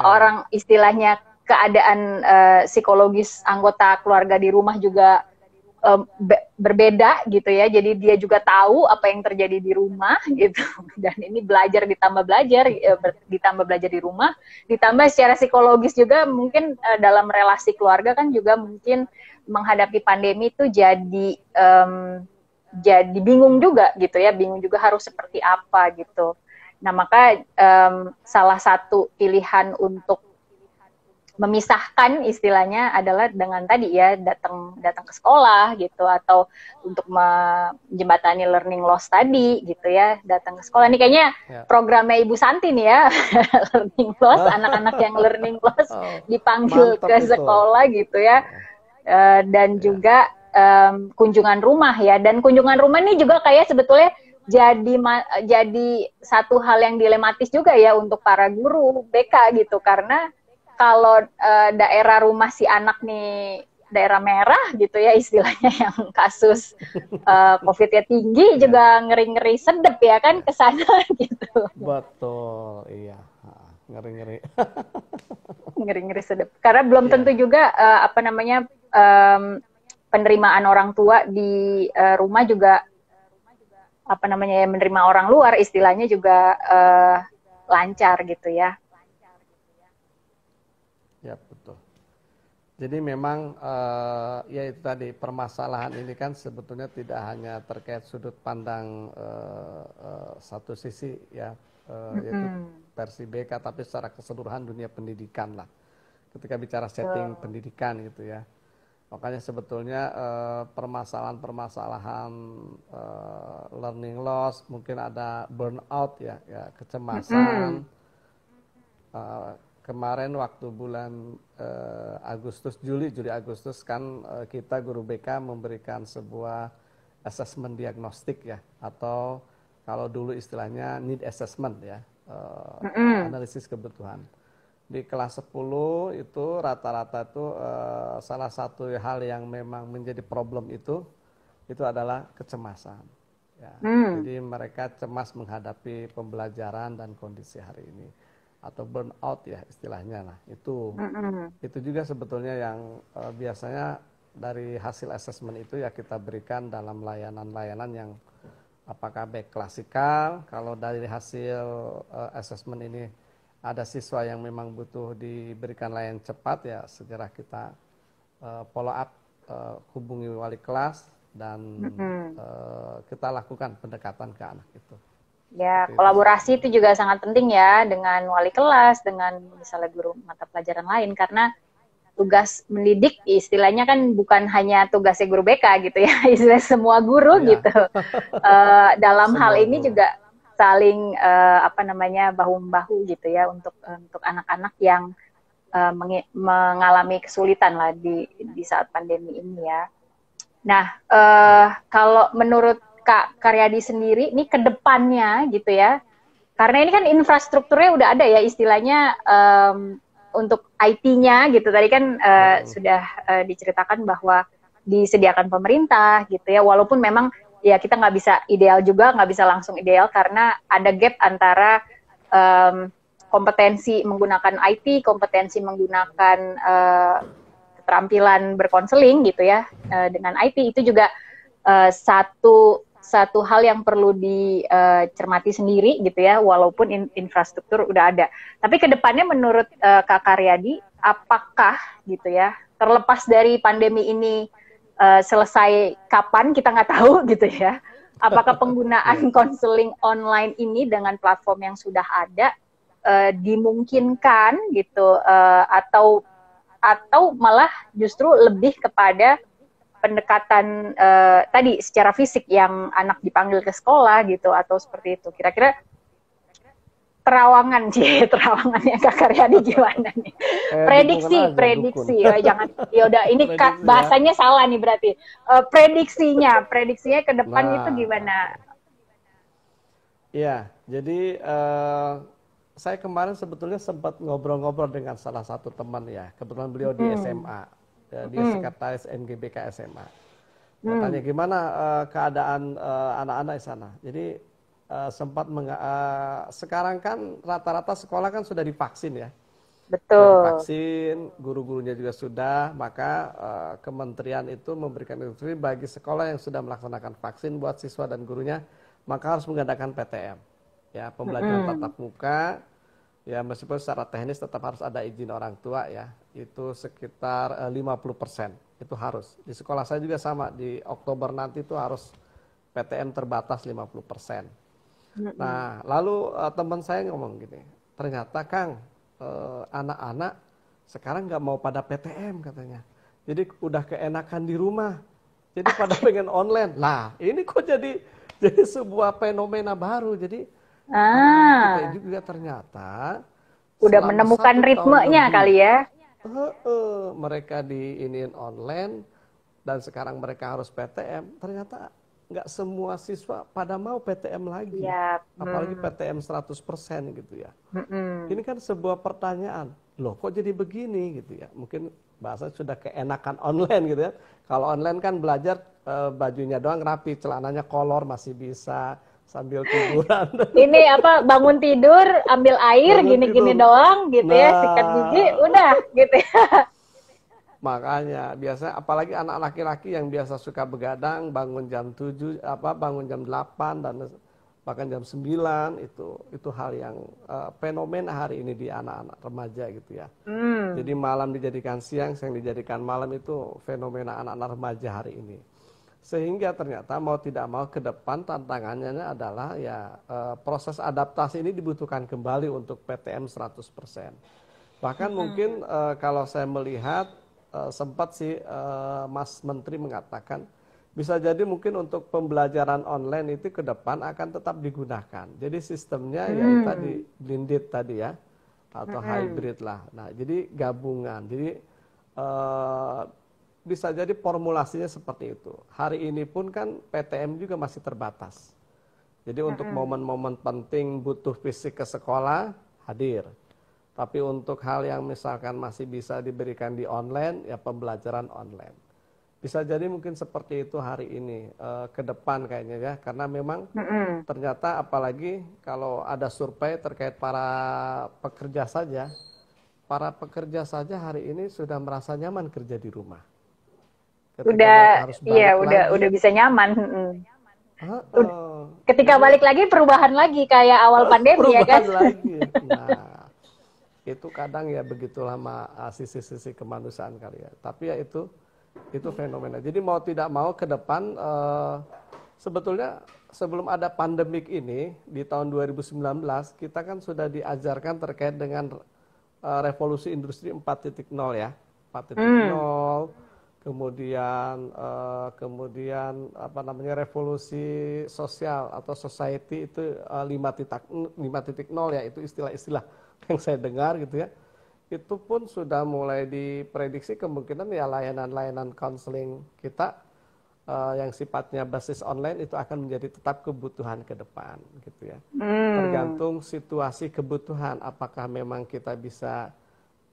orang istilahnya keadaan psikologis anggota keluarga di rumah juga berbeda gitu ya, jadi dia juga tahu apa yang terjadi di rumah gitu, dan ini belajar ditambah belajar di rumah, ditambah secara psikologis juga mungkin dalam relasi keluarga kan juga mungkin menghadapi pandemi itu jadi bingung juga gitu ya, bingung juga harus seperti apa gitu. Nah maka salah satu pilihan untuk memisahkan istilahnya adalah dengan tadi ya datang ke sekolah gitu, atau untuk menjembatani learning loss tadi gitu ya, datang ke sekolah. Ini kayaknya programnya Ibu Santi nih ya, learning loss, anak-anak yang learning loss dipanggil ke sekolah gitu ya, dan juga kunjungan rumah ya, dan kunjungan rumah ini juga kayak sebetulnya jadi satu hal yang dilematis juga ya untuk para guru BK gitu, karena kalau daerah rumah si anak nih daerah merah gitu ya istilahnya, yang kasus COVID-nya tinggi Ya, juga ngeri-ngeri sedep ya kan ya. ke sana gitu. Betul, iya. Ngeri-ngeri. Ngeri-ngeri sedep. Karena belum tentu Iya, juga penerimaan orang tua di rumah juga ya, menerima orang luar istilahnya juga lancar gitu ya. ya betul. Jadi memang ya itu tadi, permasalahan ini kan sebetulnya tidak hanya terkait sudut pandang satu sisi ya, yaitu versi BK, tapi secara keseluruhan dunia pendidikan lah. Ketika bicara setting pendidikan gitu ya. Makanya sebetulnya permasalahan-permasalahan learning loss, mungkin ada burnout ya, ya kecemasan. Kemarin waktu bulan Juli Agustus kan kita guru BK memberikan sebuah assessment diagnostik ya, atau kalau dulu istilahnya need assessment ya, analisis kebutuhan. Di kelas 10 itu rata-rata itu salah satu hal yang memang menjadi problem itu adalah kecemasan. Ya. Jadi mereka cemas menghadapi pembelajaran dan kondisi hari ini, atau burnout ya istilahnya lah. Itu juga sebetulnya yang biasanya dari hasil asesmen itu ya kita berikan dalam layanan-layanan yang apakah baik klasikal. Kalau dari hasil asesmen ini ada siswa yang memang butuh diberikan layanan cepat, ya segera kita follow up, hubungi wali kelas dan kita lakukan pendekatan ke anak itu. Ya, kolaborasi itu juga sangat penting ya dengan wali kelas, dengan misalnya guru mata pelajaran lain, karena tugas mendidik istilahnya kan bukan hanya tugasnya guru BK gitu ya, istilah semua guru Ya. gitu. Dalam Semua hal ini guru juga saling bahu-membahu gitu ya untuk anak-anak yang mengalami kesulitan lah di saat pandemi ini ya. Nah, kalau menurut Kak Karyadi sendiri, ini ke depannya gitu ya, karena ini kan infrastrukturnya udah ada ya istilahnya untuk IT-nya gitu. Tadi kan sudah diceritakan bahwa disediakan pemerintah gitu ya, walaupun memang ya kita nggak bisa ideal juga, nggak bisa langsung ideal karena ada gap antara kompetensi menggunakan IT, kompetensi menggunakan keterampilan berkonseling gitu ya dengan IT. Itu juga satu hal yang perlu dicermati sendiri gitu ya, walaupun infrastruktur udah ada. Tapi kedepannya menurut Kak Karyadi, apakah gitu ya, terlepas dari pandemi ini selesai kapan kita nggak tahu gitu ya, apakah penggunaan konseling online ini dengan platform yang sudah ada dimungkinkan gitu, atau malah justru lebih kepada pendekatan tadi secara fisik yang anak dipanggil ke sekolah gitu, atau seperti itu. Kira-kira terawangannya Kak Karyadi gimana nih? Prediksi. Jangan, yaudah ini prediksi, bahasanya ya. Salah nih berarti. Prediksinya ke depan itu gimana? Iya, jadi saya kemarin sebetulnya sempat ngobrol-ngobrol dengan salah satu teman ya, kebetulan beliau di SMA. Dia sekretaris MGBK SMA. Tanya gimana keadaan anak-anak di sana. Jadi sekarang kan rata-rata sekolah kan sudah divaksin ya. Betul. Sudah divaksin, guru-gurunya juga sudah. Maka kementerian itu memberikan instruksi bagi sekolah yang sudah melaksanakan vaksin buat siswa dan gurunya, maka harus mengadakan PTM. Ya, pembelajaran tatap muka. Ya, meskipun secara teknis tetap harus ada izin orang tua ya, itu sekitar 50%, itu harus. Di sekolah saya juga sama, di Oktober nanti itu harus PTM terbatas 50%. Nah, lalu teman saya ngomong gini, ternyata Kang, anak-anak sekarang nggak mau pada PTM katanya. Jadi udah keenakan di rumah, jadi pada pengen online. Nah, ini kok jadi sebuah fenomena baru, jadi kita juga ternyata udah menemukan ritmenya kali ya. Mereka diinin online dan sekarang mereka harus PTM. Ternyata nggak semua siswa pada mau PTM lagi, Iya. apalagi PTM 100% gitu ya. Mm-mm. Ini kan sebuah pertanyaan, loh kok jadi begini gitu ya. Mungkin bahasa sudah keenakan online gitu ya. Kalau online kan belajar bajunya doang rapi, celananya kolor masih bisa sambil tiduran. Ini apa, bangun tidur, ambil air, Bangun gini-gini tidur. doang gitu ya, sikat gigi, Nah, udah gitu ya. makanya biasa apalagi anak laki-laki yang biasa suka begadang bangun jam 7 bangun jam 8 dan bahkan jam 9 itu hal yang fenomena hari ini di anak-anak remaja gitu ya. Hmm. Jadi malam dijadikan siang, siang dijadikan malam itu fenomena anak-anak remaja hari ini. Sehingga ternyata mau tidak mau ke depan tantangannya adalah ya proses adaptasi ini dibutuhkan kembali untuk PTM 100%. Bahkan mungkin kalau saya melihat sempat sih Mas Menteri mengatakan bisa jadi mungkin untuk pembelajaran online itu ke depan akan tetap digunakan. Jadi sistemnya ya tadi blended tadi ya atau hybrid lah. Nah, jadi gabungan. Jadi bisa jadi formulasinya seperti itu. Hari ini pun kan PTM juga masih terbatas. Jadi untuk momen-momen penting butuh fisik ke sekolah hadir. Tapi untuk hal yang misalkan masih bisa diberikan di online, ya pembelajaran online. Bisa jadi mungkin seperti itu hari ini, ke depan kayaknya ya. Karena memang ternyata apalagi kalau ada survei terkait para pekerja saja hari ini sudah merasa nyaman kerja di rumah. Ketika mereka Udah, harus iya, balik lagi, udah bisa nyaman. Ketika jadi balik lagi perubahan lagi kayak awal pandemi ya kan. perubahan lagi. Nah, itu kadang ya begitu lama sisi-sisi kemanusiaan kali ya. Tapi ya itu fenomena. Jadi mau tidak mau ke depan sebetulnya sebelum ada pandemik ini di tahun 2019 kita kan sudah diajarkan terkait dengan revolusi industri 4.0 ya. 4.0 kemudian apa namanya revolusi sosial atau society itu 5.0 ya, itu istilah-istilah yang saya dengar gitu ya. Itu pun sudah mulai diprediksi kemungkinan ya layanan-layanan konseling kita yang sifatnya basis online itu akan menjadi tetap kebutuhan ke depan gitu ya. Tergantung situasi kebutuhan, apakah memang kita bisa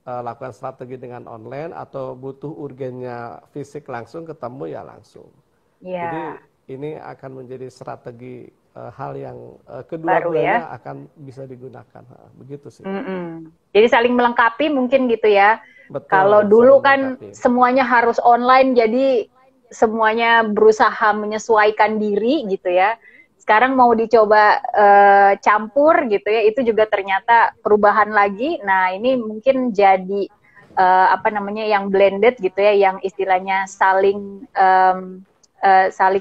lakukan strategi dengan online atau butuh urgennya fisik langsung ketemu ya langsung. Jadi Iya, ini akan menjadi strategi hal yang baru ya. kedua-duanya akan bisa digunakan. Begitu sih. Jadi saling melengkapi mungkin gitu ya. Kalau Betul, dulu saling kan melengkapi. semuanya harus online, jadi semuanya berusaha menyesuaikan diri gitu ya. Sekarang mau dicoba campur gitu ya, itu juga ternyata perubahan lagi. Nah, ini mungkin jadi apa namanya yang blended gitu ya, yang istilahnya saling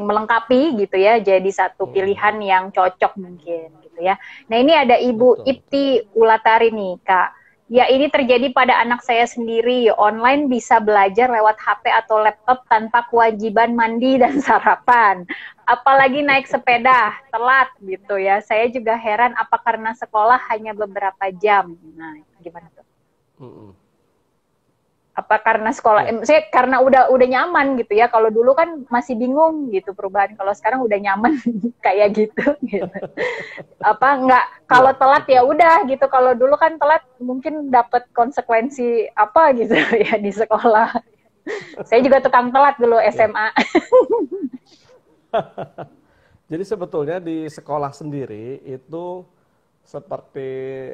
melengkapi gitu ya, jadi satu pilihan yang cocok mungkin gitu ya. Nah, ini ada Ibu Betul, betul. Ipti Ulatari nih, Kak. Ya, ini terjadi pada anak saya sendiri. Online bisa belajar lewat HP atau laptop tanpa kewajiban mandi dan sarapan. Apalagi naik sepeda, telat gitu ya. Saya juga heran apa karena sekolah hanya beberapa jam. Nah, gimana tuh? Mm-mm. Apa karena sekolah, Ya, saya karena udah nyaman gitu ya. Kalau dulu kan masih bingung gitu perubahan. Kalau sekarang udah nyaman kayak gitu gitu. Apa enggak, kalau ya, telat ya betul. udah gitu. Kalau dulu kan telat mungkin dapat konsekuensi apa gitu ya di sekolah. Saya juga tukang telat dulu Ya. SMA. Jadi sebetulnya di sekolah sendiri itu seperti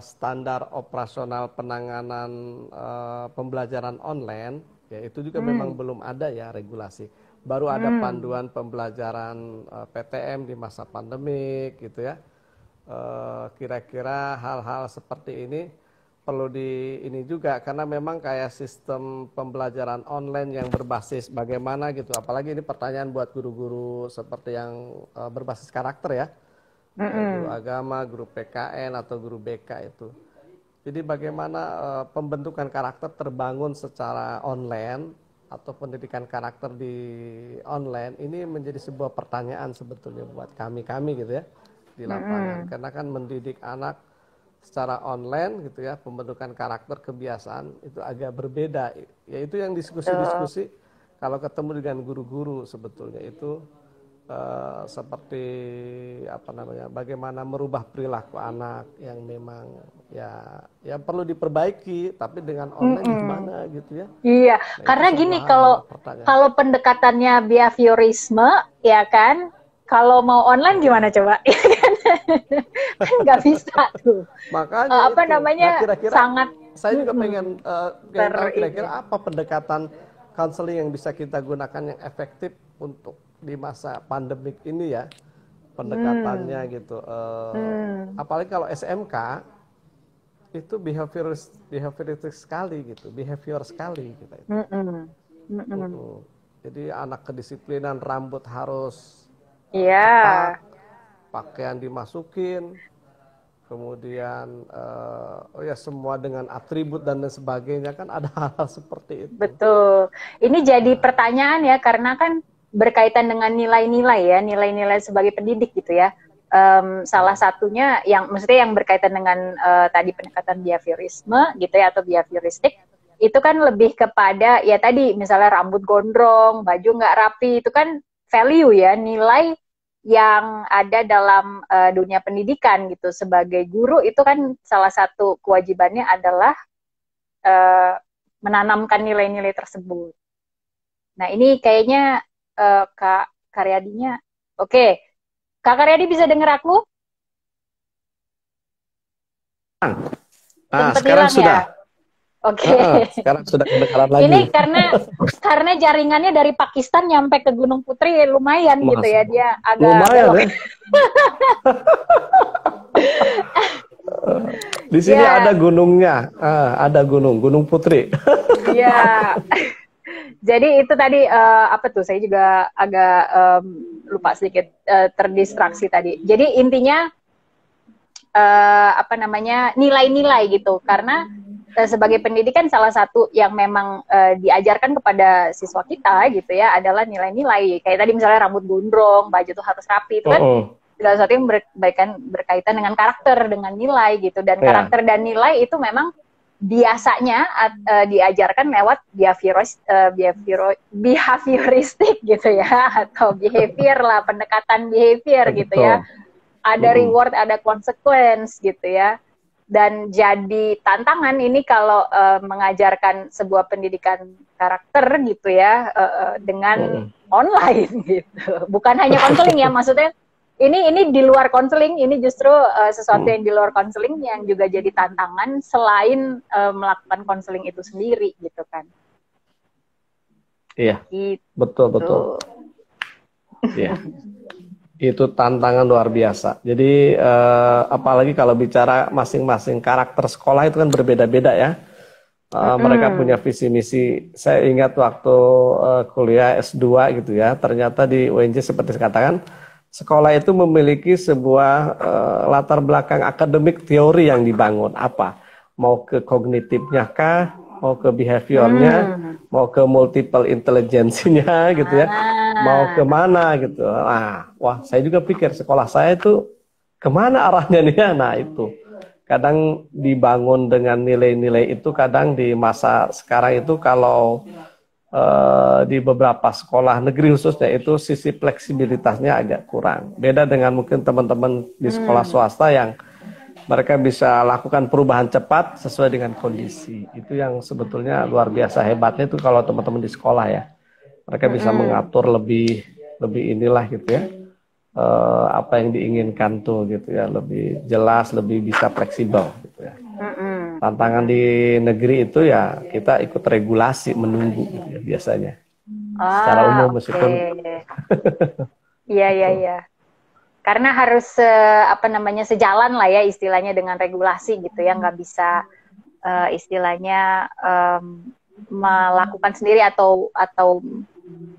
standar operasional penanganan pembelajaran online, ya itu juga memang belum ada ya regulasi. Baru ada panduan pembelajaran PTM di masa pandemik gitu ya. Kira-kira hal-hal seperti ini perlu ini juga karena memang kayak sistem pembelajaran online yang berbasis bagaimana gitu, apalagi ini pertanyaan buat guru-guru seperti yang berbasis karakter ya, kayak guru agama, guru PKN atau guru BK itu. Jadi bagaimana pembentukan karakter terbangun secara online atau pendidikan karakter di online ini menjadi sebuah pertanyaan sebetulnya buat kami gitu ya di lapangan, karena kan mendidik anak secara online gitu ya, pembentukan karakter kebiasaan itu agak berbeda. Yaitu yang diskusi-diskusi kalau ketemu dengan guru-guru sebetulnya itu seperti apa namanya, bagaimana merubah perilaku anak yang memang ya perlu diperbaiki, tapi dengan online gimana gitu ya. Iya, Nah itu karena semua gini, hal-hal kalau pertanyaan. kalau pendekatannya behaviorisme, ya kan, kalau mau online gimana coba? Ya kan? Kan nggak bisa tuh. Makanya Apa itu. Nah namanya, kira-kira sangat saya juga pengen tahu kira-kira ini. apa pendekatan counseling yang bisa kita gunakan yang efektif untuk di masa pandemik ini ya, pendekatannya gitu. Apalagi kalau SMK itu behavioristik sekali gitu, behavior sekali kita itu. Jadi anak kedisiplinan, rambut harus Iya, ketat, pakaian dimasukin, kemudian oh ya semua dengan atribut dan lain sebagainya, kan ada hal-hal seperti itu. betul. Ini jadi pertanyaan ya, karena kan berkaitan dengan nilai-nilai ya, nilai-nilai sebagai pendidik gitu ya. Salah satunya yang maksudnya yang berkaitan dengan tadi pendekatan behaviorisme gitu ya, atau behavioristik, itu kan lebih kepada ya tadi misalnya rambut gondrong, baju nggak rapi, itu kan value ya, nilai yang ada dalam dunia pendidikan gitu. Sebagai guru itu kan salah satu kewajibannya adalah uh, menanamkan nilai-nilai tersebut. Nah ini kayaknya Kak Karyadinya, oke. Kak Karyadi bisa dengar aku? Nah, Sempat sekarang hilang sudah. ya? Oke. Sekarang sudah kedengaran Ini lagi. karena jaringannya dari Pakistan nyampe ke Gunung Putri lumayan gitu Mas, ya, dia agak lumayan belok. ya. Di sini Ya, ada gunungnya, ada Gunung Putri. ya. Jadi itu tadi apa tuh? Saya juga agak lupa sedikit, terdistraksi tadi. Jadi intinya apa namanya, nilai-nilai gitu, karena sebagai pendidikan salah satu yang memang diajarkan kepada siswa kita gitu ya adalah nilai-nilai, kayak tadi misalnya rambut gondrong, baju tuh harus rapi, itu kan segala sesuatu yang berkaitan dengan karakter, dengan nilai gitu, dan Ya. karakter dan nilai itu memang biasanya diajarkan lewat behavioristik gitu ya, atau behavior lah, pendekatan behavior gitu ya. Betul. Ada reward, ada consequence gitu ya. Dan jadi tantangan ini kalau mengajarkan sebuah pendidikan karakter gitu ya, dengan online gitu. Bukan hanya konseling ya, maksudnya ini di luar konseling, ini justru sesuatu yang di luar konseling yang juga jadi tantangan selain melakukan konseling itu sendiri gitu kan. Iya, Gitu. betul. Iya. Itu tantangan luar biasa. Jadi apalagi kalau bicara masing-masing karakter sekolah itu kan berbeda-beda ya. Mereka punya visi misi. Saya ingat waktu kuliah S2 gitu ya, ternyata di UNJ seperti dikatakan, sekolah itu memiliki sebuah latar belakang akademik teori yang dibangun. Apa? Mau ke kognitifnya kah? Mau ke behaviornya? Mau ke multiple intelligence-nya gitu ya? Mau kemana gitu? Nah, wah saya juga pikir sekolah saya itu kemana arahnya nih ya? Nah itu kadang dibangun dengan nilai-nilai itu, kadang di masa sekarang itu kalau di beberapa sekolah negeri khususnya itu sisi fleksibilitasnya agak kurang. Beda dengan mungkin teman-teman di sekolah swasta yang mereka bisa lakukan perubahan cepat sesuai dengan kondisi. Itu yang sebetulnya luar biasa hebatnya itu kalau teman-teman di sekolah ya. Mereka bisa mengatur lebih inilah gitu ya. Apa yang diinginkan tuh gitu ya, lebih jelas, lebih bisa fleksibel gitu ya. Tantangan di negeri itu ya kita ikut regulasi, menunggu gitu ya, biasanya. Secara umum meskipun Iya. Karena harus apa namanya, sejalan lah ya istilahnya dengan regulasi gitu ya, nggak bisa istilahnya melakukan sendiri atau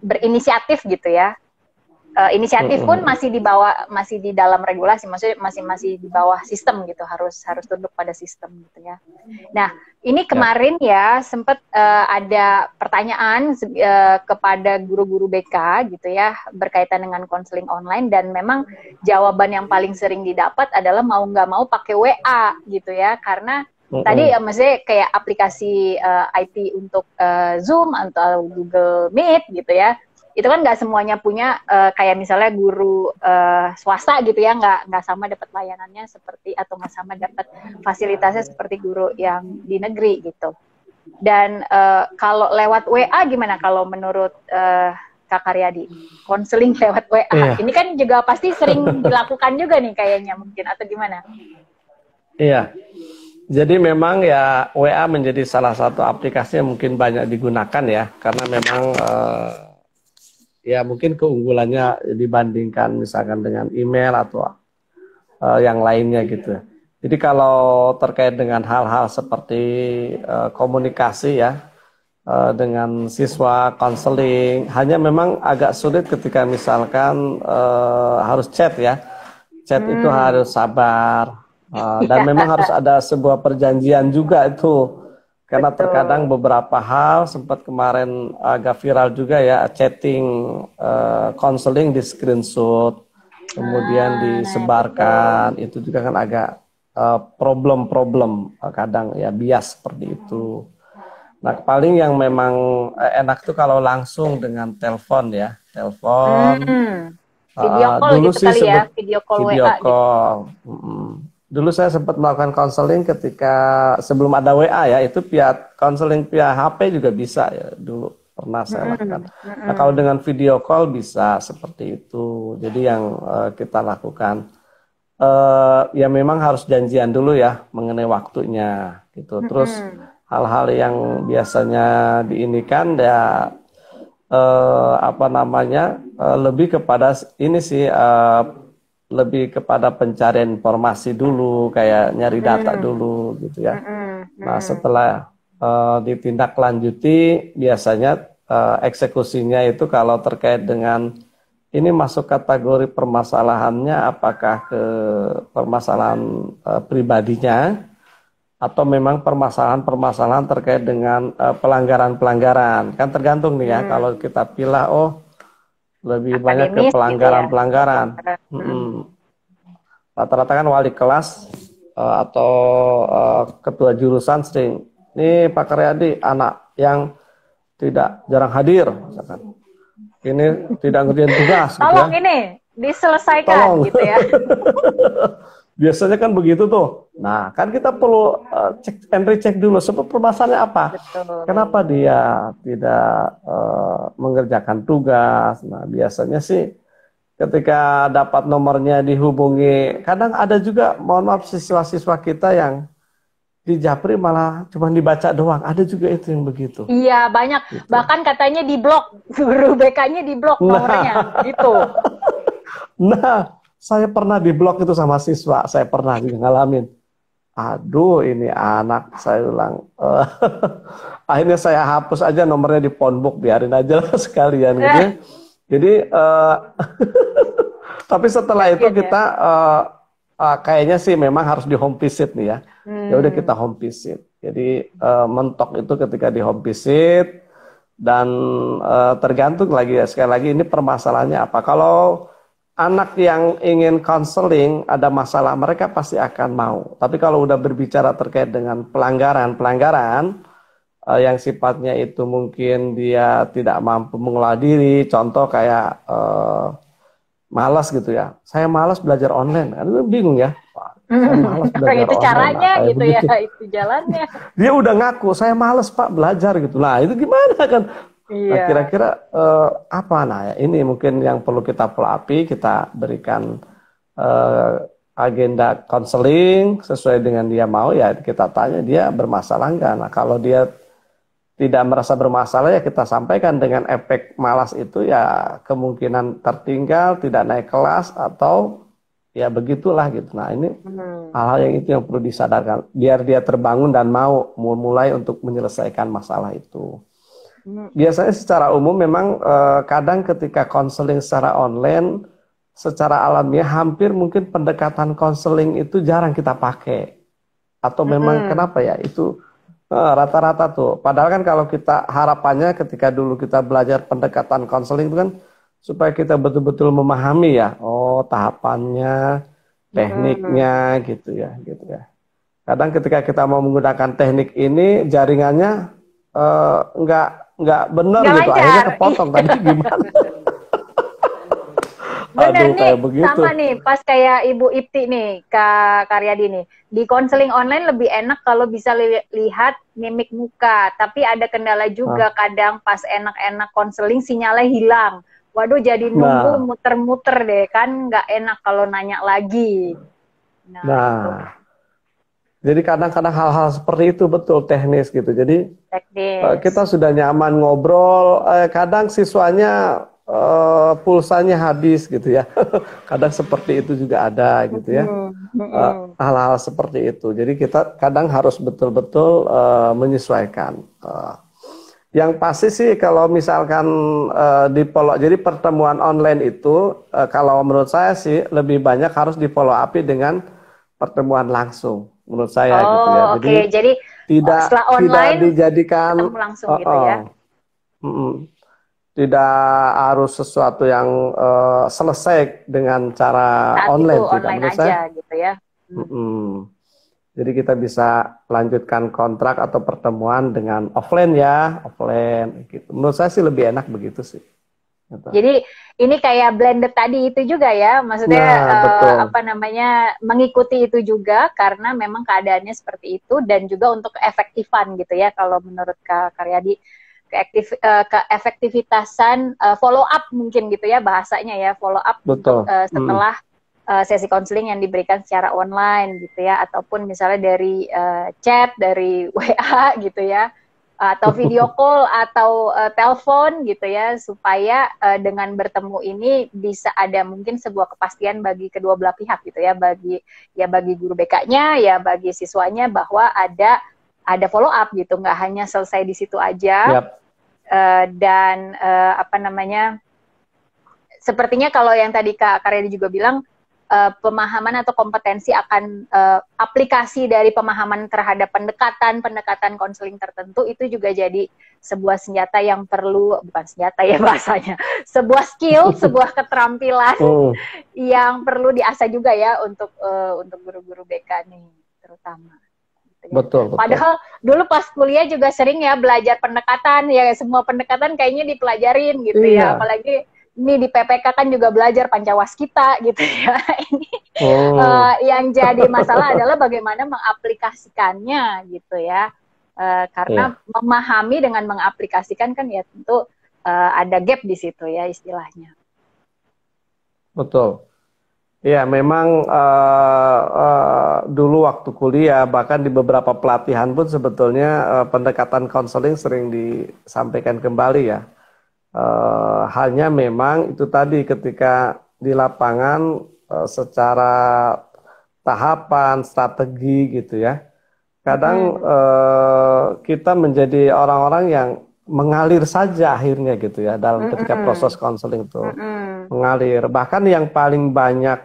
berinisiatif gitu ya. Inisiatif pun masih di dalam regulasi, maksudnya masih di bawah sistem gitu, harus tunduk pada sistem gitu ya. Nah, ini kemarin ya sempat ada pertanyaan kepada guru-guru BK gitu ya, berkaitan dengan konseling online, dan memang jawaban yang paling sering didapat adalah mau nggak mau pakai WA gitu ya, karena tadi maksudnya kayak aplikasi IT untuk Zoom atau Google Meet gitu ya, itu kan nggak semuanya punya kayak misalnya guru swasta gitu ya, nggak sama dapat layanannya seperti atau nggak sama dapat fasilitasnya seperti guru yang di negeri gitu. Dan kalau lewat WA gimana kalau menurut Kak Karyadi? Konseling lewat WA. Iya. Ini kan juga pasti sering dilakukan juga nih kayaknya mungkin, atau gimana? Iya. Jadi memang ya WA menjadi salah satu aplikasi yang mungkin banyak digunakan ya, karena memang ya mungkin keunggulannya dibandingkan misalkan dengan email atau yang lainnya gitu. Jadi kalau terkait dengan hal-hal seperti komunikasi ya dengan siswa, konseling, hanya memang agak sulit ketika misalkan harus chat ya. Chat itu harus sabar dan memang harus ada sebuah perjanjian juga itu. Karena Betul. terkadang beberapa hal sempat kemarin agak viral juga ya, chatting konseling di screenshot kemudian disebarkan, itu juga kan agak problem kadang ya, bias seperti itu. Nah, paling yang memang enak tuh kalau langsung dengan telepon ya, telepon. Video call Dulu gitu sih kali ya, video call video WA call. Gitu. Dulu saya sempat melakukan konseling ketika sebelum ada WA ya, itu via konseling via HP juga bisa ya, dulu pernah saya lakukan. Nah, kalau dengan video call bisa seperti itu. Jadi yang kita lakukan ya memang harus janjian dulu ya mengenai waktunya gitu. Terus hal-hal yang biasanya diinikan ya apa namanya lebih kepada ini sih lebih kepada pencarian informasi dulu, kayak nyari data dulu gitu ya. Nah, setelah ditindaklanjuti biasanya eksekusinya itu kalau terkait dengan ini masuk kategori permasalahannya apakah ke permasalahan pribadinya atau memang permasalahan-permasalahan terkait dengan pelanggaran-pelanggaran. Kan tergantung nih ya, kalau kita pilih lebih banyak ke Akademis pelanggaran-pelanggaran. gitu ya. Rata-rata kan wali kelas atau ketua jurusan sering, ini Pak Karyadi anak yang tidak jarang hadir, misalkan. Ini tidak ngerjain tugas. Tolong gitu ya. ini diselesaikan. Tolong. Gitu ya. Biasanya kan begitu tuh. Nah, kan kita perlu cek and recheck dulu sebab permasalahannya apa. Betul. Kenapa dia tidak mengerjakan tugas. Nah, biasanya sih ketika dapat nomornya dihubungi, kadang ada juga, mohon maaf, siswa-siswa kita yang di Japri malah cuma dibaca doang. Ada juga itu yang begitu. Iya, banyak. Gitu. Bahkan katanya di blok, guru BK-nya di blok nomornya. Gitu. Nah, saya pernah di blok itu sama siswa. Saya pernah juga ngalamin. Aduh, ini anak, saya ulang. Akhirnya saya hapus aja nomornya di phonebook, biarin aja lah sekalian gitu ya. Jadi, tapi setelah itu kita kayaknya sih memang harus di home visit nih ya. Ya udah kita home visit. Jadi mentok itu ketika di home visit dan tergantung lagi ya, sekali lagi ini permasalahannya apa. Kalau anak yang ingin konseling ada masalah, mereka pasti akan mau. Tapi kalau udah berbicara terkait dengan pelanggaran yang sifatnya itu mungkin dia tidak mampu mengelola diri, contoh kayak malas gitu ya. Saya malas belajar online, kan bingung ya. Saya malas belajar itu online. Caranya nah, gitu begitu. Ya, itu jalannya. Dia udah ngaku, saya malas Pak belajar gitu. Nah itu gimana kan? Iya. Nah, kira-kira apa? Nah ini mungkin yang perlu kita pelapi, kita berikan agenda konseling sesuai dengan dia mau, ya kita tanya dia bermasalah enggak. Nah kalau dia tidak merasa bermasalah ya kita sampaikan. Dengan efek malas itu ya kemungkinan tertinggal, tidak naik kelas atau ya begitulah gitu. Nah ini hal-hal yang itu yang perlu disadarkan biar dia terbangun dan mau mulai untuk menyelesaikan masalah itu. Biasanya secara umum memang kadang ketika konseling secara online secara alamiah hampir mungkin pendekatan konseling itu jarang kita pakai. Atau memang kenapa ya itu rata-rata tuh. Padahal kan kalau kita harapannya ketika dulu kita belajar pendekatan konseling itu kan supaya kita betul-betul memahami ya, oh tahapannya, tekniknya gitu ya. Kadang ketika kita mau menggunakan teknik ini jaringannya nggak bener Nggak gitu, akhirnya lancar. kepotong tadi gimana. Bener Aduh, nih, kayak begitu. sama nih, pas kayak Ibu Ipti nih, Kak Karyadi nih. Di konseling online lebih enak kalau bisa lihat mimik muka, tapi ada kendala juga Nah, kadang pas enak-enak konseling sinyalnya hilang. Waduh, jadi nunggu nah, muter-muter deh, kan nggak enak kalau nanya lagi. Nah, itu nah. Jadi kadang-kadang hal-hal seperti itu betul teknis gitu. Jadi kita teknis. sudah nyaman ngobrol, kadang siswanya pulsanya habis gitu ya. Kadang seperti itu juga ada gitu ya. Mm-mm, mm-mm. Hal-hal seperti itu. Jadi kita kadang harus betul-betul menyesuaikan. Yang pasti sih kalau misalkan di follow, jadi pertemuan online itu kalau menurut saya sih lebih banyak harus di follow up dengan pertemuan langsung menurut saya gitu ya. Oh, oke. Jadi Jadi tidak setelah tidak online dijadikan ketemu langsung gitu ya. mm, tidak harus sesuatu yang selesai dengan cara Saat itu online, tidak online menurut aja saya. gitu ya. Hmm. mm, jadi kita bisa lanjutkan kontrak atau pertemuan dengan offline ya, offline gitu. Menurut saya sih lebih enak begitu sih. Gitu. Jadi ini kayak blended tadi itu juga ya, maksudnya Nah, betul, apa namanya mengikuti itu juga karena memang keadaannya seperti itu dan juga untuk keefektifan gitu ya kalau menurut Kak Karyadi keefektivitasan follow up mungkin gitu ya bahasanya ya follow up untuk betul. setelah sesi konseling yang diberikan secara online gitu ya ataupun misalnya dari chat dari WA gitu ya atau video call atau telepon gitu ya supaya dengan bertemu ini bisa ada mungkin sebuah kepastian bagi kedua belah pihak gitu ya bagi guru BK-nya ya bagi siswanya bahwa ada follow up gitu nggak hanya selesai di situ aja Yap, dan apa namanya sepertinya kalau yang tadi Kak Karyadi juga bilang pemahaman atau kompetensi akan aplikasi dari pemahaman terhadap pendekatan konseling tertentu itu juga jadi sebuah senjata yang perlu bukan senjata ya bahasanya sebuah skill sebuah keterampilan mm, yang perlu diasah juga ya untuk guru-guru BK nih terutama gitu ya. betul, betul. Padahal dulu pas kuliah juga sering ya belajar pendekatan ya semua pendekatan kayaknya dipelajarin gitu ya Iya. apalagi ini di PPK kan juga belajar Pancawaskita gitu ya. Ini Hmm, yang jadi masalah adalah bagaimana mengaplikasikannya gitu ya. Karena iya, memahami dengan mengaplikasikan kan ya tentu ada gap di situ ya istilahnya. betul. Iya, memang dulu waktu kuliah, bahkan di beberapa pelatihan pun sebetulnya pendekatan konseling sering disampaikan kembali ya. Hanya memang itu tadi ketika di lapangan secara tahapan, strategi gitu ya. Kadang Mm-mm. kita menjadi orang-orang yang mengalir saja akhirnya gitu ya dalam ketika proses Mm-mm. konseling itu Mm-mm. mengalir. Bahkan yang paling banyak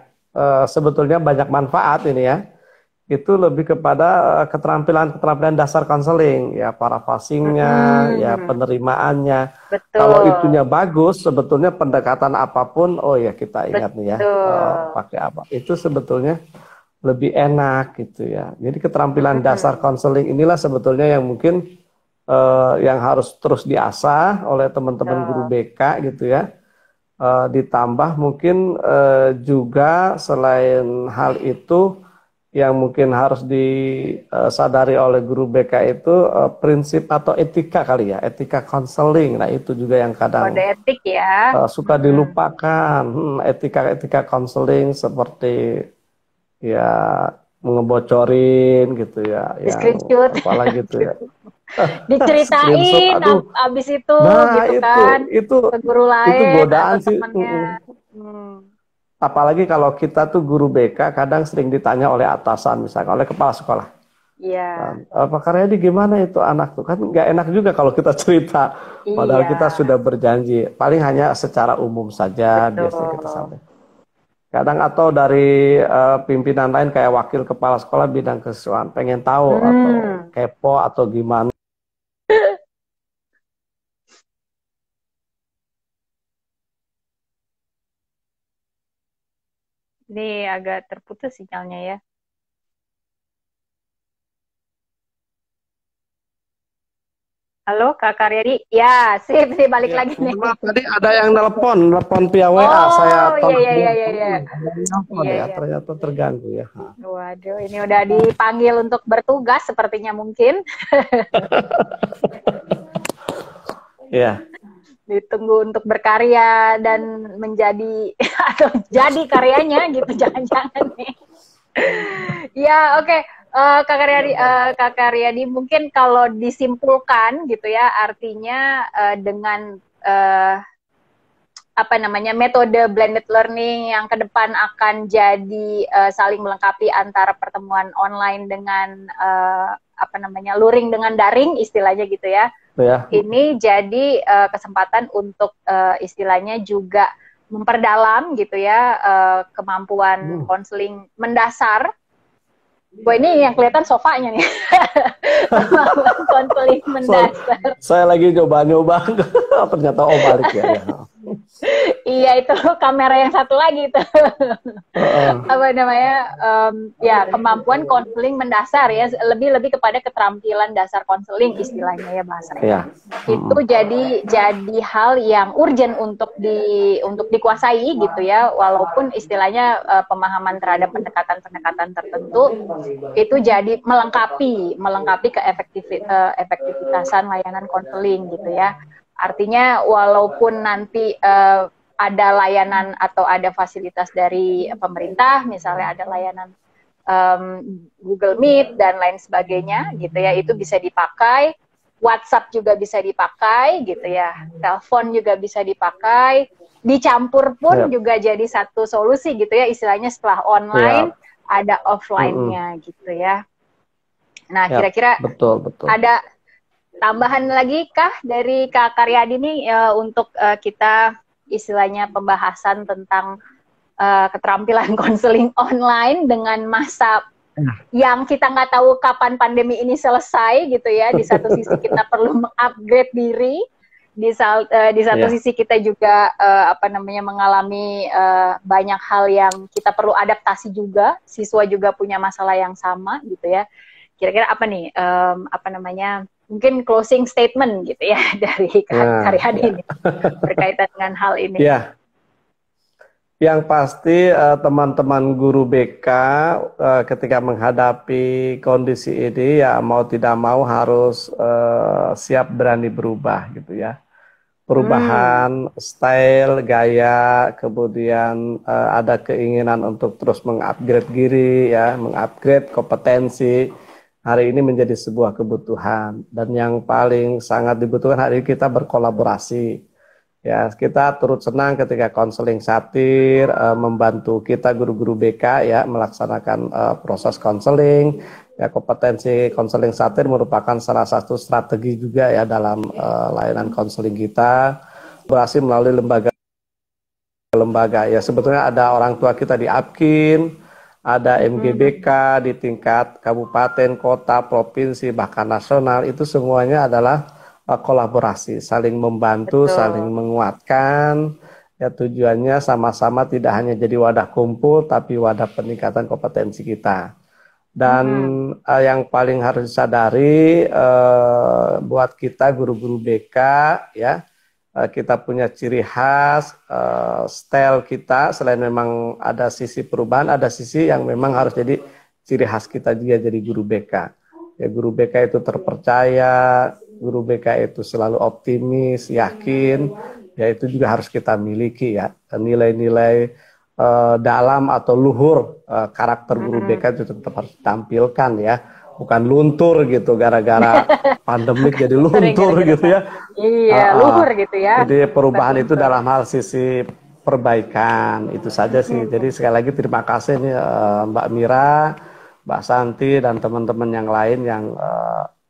sebetulnya banyak manfaat ini ya, itu lebih kepada keterampilan-keterampilan dasar konseling ya, paraphrasingnya, ya Mm-mm. penerimaannya. Kalau itunya Betul, bagus, sebetulnya pendekatan apapun, oh ya kita ingat nih ya, betul. pakai apa? Itu sebetulnya lebih enak gitu ya. Jadi keterampilan dasar Mm-mm. konseling inilah sebetulnya yang mungkin yang harus terus diasah oleh teman-teman guru Betul. BK gitu ya. Ditambah mungkin juga selain hal itu yang mungkin harus disadari oleh guru BK itu prinsip atau etika kali ya, etika konseling. Nah itu juga yang Kode kadang etik ya. suka Mm-mm. dilupakan. Etika-etika konseling seperti ya ngebocorin gitu ya, Di yang screenshot. apalagi gitu ya. Screenshot, Diceritain aduh. abis itu Nah gitu itu kan itu ke guru itu lain atau godaan sih. temennya. Hmm. Apalagi kalau kita tuh guru BK kadang sering ditanya oleh atasan misalnya oleh kepala sekolah. Iya, Apa karyanya di gimana itu anak tuh kan nggak enak juga kalau kita cerita. Padahal iya, kita sudah berjanji. Paling hanya secara umum saja biasanya kita betul. sampaikan. Kadang atau dari pimpinan lain kayak wakil kepala sekolah bidang kesiswaan pengen tahu atau Hmm. kepo atau gimana. Ini agak terputus sinyalnya ya. Halo Kak Karyadi, ya sip nih balik Ya, lagi nih. mohon maaf tadi ada yang nelpon via WA, saya Oh iya tolak iya iya dulu. iya iya Ada yang nelpon iya ya, iya. ternyata terganggu ya. Waduh, ini udah dipanggil untuk bertugas sepertinya mungkin. Ya, Ditunggu untuk berkarya dan menjadi atau jadi karyanya gitu jangan-jangan nih. Ya oke. Kak Karyadi mungkin kalau disimpulkan gitu ya artinya dengan apa namanya metode blended learning yang ke depan akan jadi saling melengkapi antara pertemuan online dengan apa namanya luring dengan daring istilahnya gitu ya. ya. Ini jadi kesempatan untuk istilahnya juga memperdalam gitu ya kemampuan konseling mendasar. Wah ini yang kelihatan sofanya nih. Kemampuan konseling mendasar. Saya lagi nyoba-nyoba, ternyata balik ya. Iya itu kamera yang satu lagi itu apa namanya ya kemampuan konseling mendasar ya lebih kepada keterampilan dasar konseling istilahnya ya bahasanya Ya. itu jadi hal yang urgent untuk dikuasai gitu ya walaupun istilahnya pemahaman terhadap pendekatan tertentu itu jadi melengkapi efektivitasan layanan konseling gitu ya. Artinya walaupun nanti ada layanan atau ada fasilitas dari pemerintah, misalnya ada layanan Google Meet dan lain sebagainya, gitu ya, itu bisa dipakai. WhatsApp juga bisa dipakai, gitu ya. Telepon juga bisa dipakai. Dicampur pun juga jadi satu solusi, gitu ya. Istilahnya setelah online ada offline-nya, gitu ya. Nah, kira-kira betul. ada tambahan lagi kah dari Kak Karyadi nih untuk kita istilahnya pembahasan tentang keterampilan konseling online dengan masa yang kita nggak tahu kapan pandemi ini selesai gitu ya. Di satu sisi kita perlu mengupgrade diri, di satu sisi kita juga apa namanya mengalami banyak hal yang kita perlu adaptasi juga. Siswa juga punya masalah yang sama gitu ya. Kira-kira apa nih apa namanya mungkin closing statement gitu ya dari Karyadi ini berkaitan dengan hal ini. Ya, yang pasti teman-teman guru BK ketika menghadapi kondisi ini ya mau tidak mau harus siap berani berubah gitu ya. Perubahan style, gaya, kemudian ada keinginan untuk terus mengupgrade diri ya, mengupgrade kompetensi. Hari ini menjadi sebuah kebutuhan dan yang paling sangat dibutuhkan hari ini kita berkolaborasi. Ya, kita turut senang ketika konseling satir membantu kita guru-guru BK ya melaksanakan proses konseling. Ya, kompetensi konseling satir merupakan salah satu strategi juga ya dalam layanan konseling kita. Kolaborasi melalui lembaga ya sebetulnya ada orang tua kita di APKIN, ada MGBK di tingkat kabupaten, kota, provinsi, bahkan nasional, itu semuanya adalah kolaborasi, saling membantu, saling menguatkan, ya tujuannya sama-sama tidak hanya jadi wadah kumpul, tapi wadah peningkatan kompetensi kita. Dan yang paling harus disadari buat kita guru-guru BK, ya, kita punya ciri khas, style kita, selain memang ada sisi perubahan, ada sisi yang memang harus jadi ciri khas kita juga jadi guru BK. Ya, guru BK itu terpercaya, guru BK itu selalu optimis, yakin, ya itu juga harus kita miliki ya. Nilai-nilai dalam atau luhur karakter guru BK itu tetap harus ditampilkan ya. Bukan luntur gitu gara-gara pandemik jadi luntur gitu ya. Iya, luhur gitu ya. Jadi perubahan itu dalam hal sisi perbaikan itu saja sih. Jadi sekali lagi terima kasih nih Mbak Mira, Mbak Santi dan teman-teman yang lain yang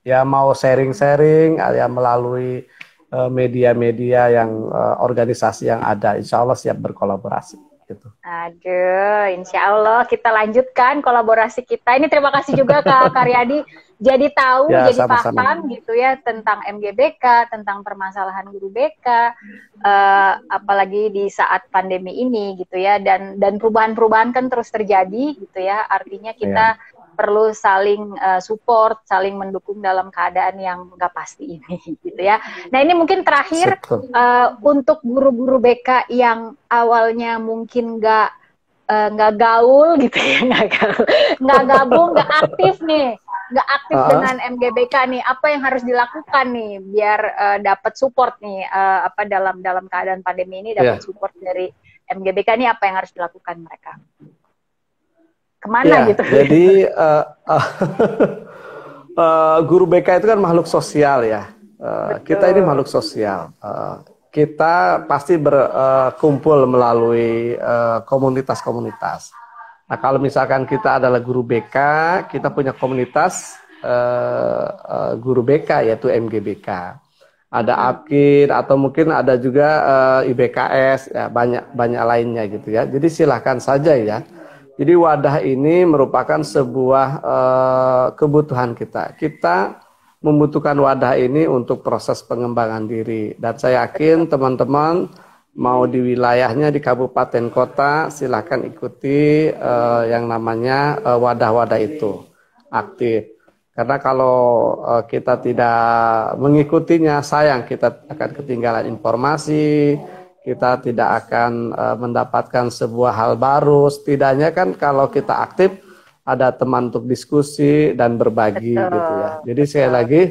ya mau sharing-sharing ya melalui media-media yang organisasi yang ada. Insya Allah siap berkolaborasi. Gitu. Aduh, insya Allah kita lanjutkan kolaborasi kita. Ini terima kasih juga Kak Karyadi. Jadi tahu, ya, jadi sama-sama paham gitu ya tentang MGBK, tentang permasalahan guru BK, apalagi di saat pandemi ini gitu ya. Dan perubahan-perubahan kan terus terjadi gitu ya. Artinya kita perlu saling support, saling mendukung dalam keadaan yang nggak pasti ini, gitu ya. Nah ini mungkin terakhir untuk guru-guru BK yang awalnya mungkin nggak gaul gitu ya, nggak gabung, nggak aktif nih, nggak aktif dengan MGBK nih, apa yang harus dilakukan nih biar dapat support nih apa dalam keadaan pandemi ini dapat support dari MGBK nih, apa yang harus dilakukan mereka? Kemana gitu? Jadi guru BK itu kan makhluk sosial ya. Kita ini makhluk sosial. Kita pasti berkumpul melalui komunitas-komunitas. Nah, kalau misalkan kita adalah guru BK, kita punya komunitas guru BK yaitu MGBK. Ada APKIN atau mungkin ada juga IBKS, ya, banyak lainnya gitu ya. Jadi silahkan saja ya. Jadi wadah ini merupakan sebuah kebutuhan kita. Kita membutuhkan wadah ini untuk proses pengembangan diri. Dan saya yakin teman-teman mau di wilayahnya di kabupaten kota silahkan ikuti yang namanya wadah-wadah itu aktif. Karena kalau kita tidak mengikutinya, sayang kita akan ketinggalan informasi, kita tidak akan mendapatkan sebuah hal baru. Setidaknya kan kalau kita aktif, ada teman untuk diskusi dan berbagi. Betul, gitu ya. Jadi sekali lagi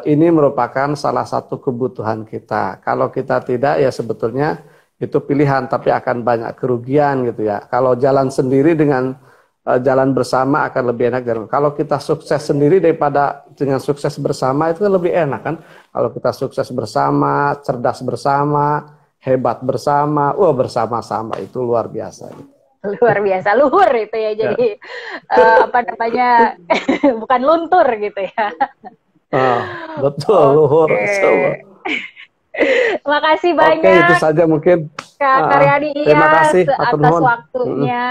ini merupakan salah satu kebutuhan kita. Kalau kita tidak ya sebetulnya itu pilihan, tapi akan banyak kerugian gitu ya. Kalau jalan sendiri dengan jalan bersama akan lebih enak. Kalau kita sukses sendiri daripada dengan sukses bersama itu kan lebih enak kan. Kalau kita sukses bersama, cerdas bersama, hebat bersama, bersama-sama itu luar biasa. Gitu. Luar biasa, luhur itu ya, jadi apa namanya bukan luntur gitu ya. Betul, luhur. Makasih banyak. Itu saja mungkin. Kak Karyadi, terima kasih atas waktunya.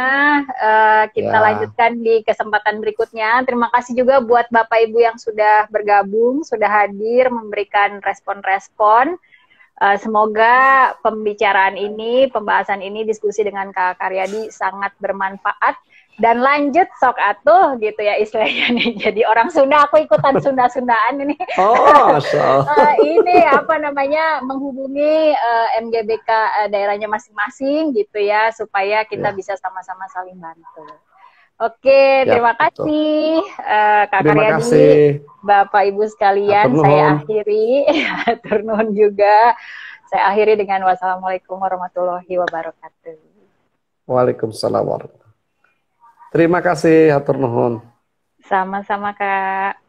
Kita lanjutkan di kesempatan berikutnya. Terima kasih juga buat Bapak Ibu yang sudah bergabung, sudah hadir, memberikan respon-respon. Semoga pembahasan ini, diskusi dengan Kak Karyadi sangat bermanfaat dan lanjut sok atuh gitu ya istilahnya nih. Jadi orang Sunda, aku ikutan Sunda-Sundaan ini. Ini apa namanya menghubungi MGBK daerahnya masing-masing gitu ya supaya kita bisa sama-sama saling bantu. Oke, terima kasih Kak Karyadi, Bapak Ibu sekalian. Saya akhiri, hatur nuhun juga. Saya akhiri dengan wassalamualaikum warahmatullahi wabarakatuh. Waalaikumsalam warahmatullahi wabarakatuh. Terima kasih, hatur nuhun. Sama-sama Kak.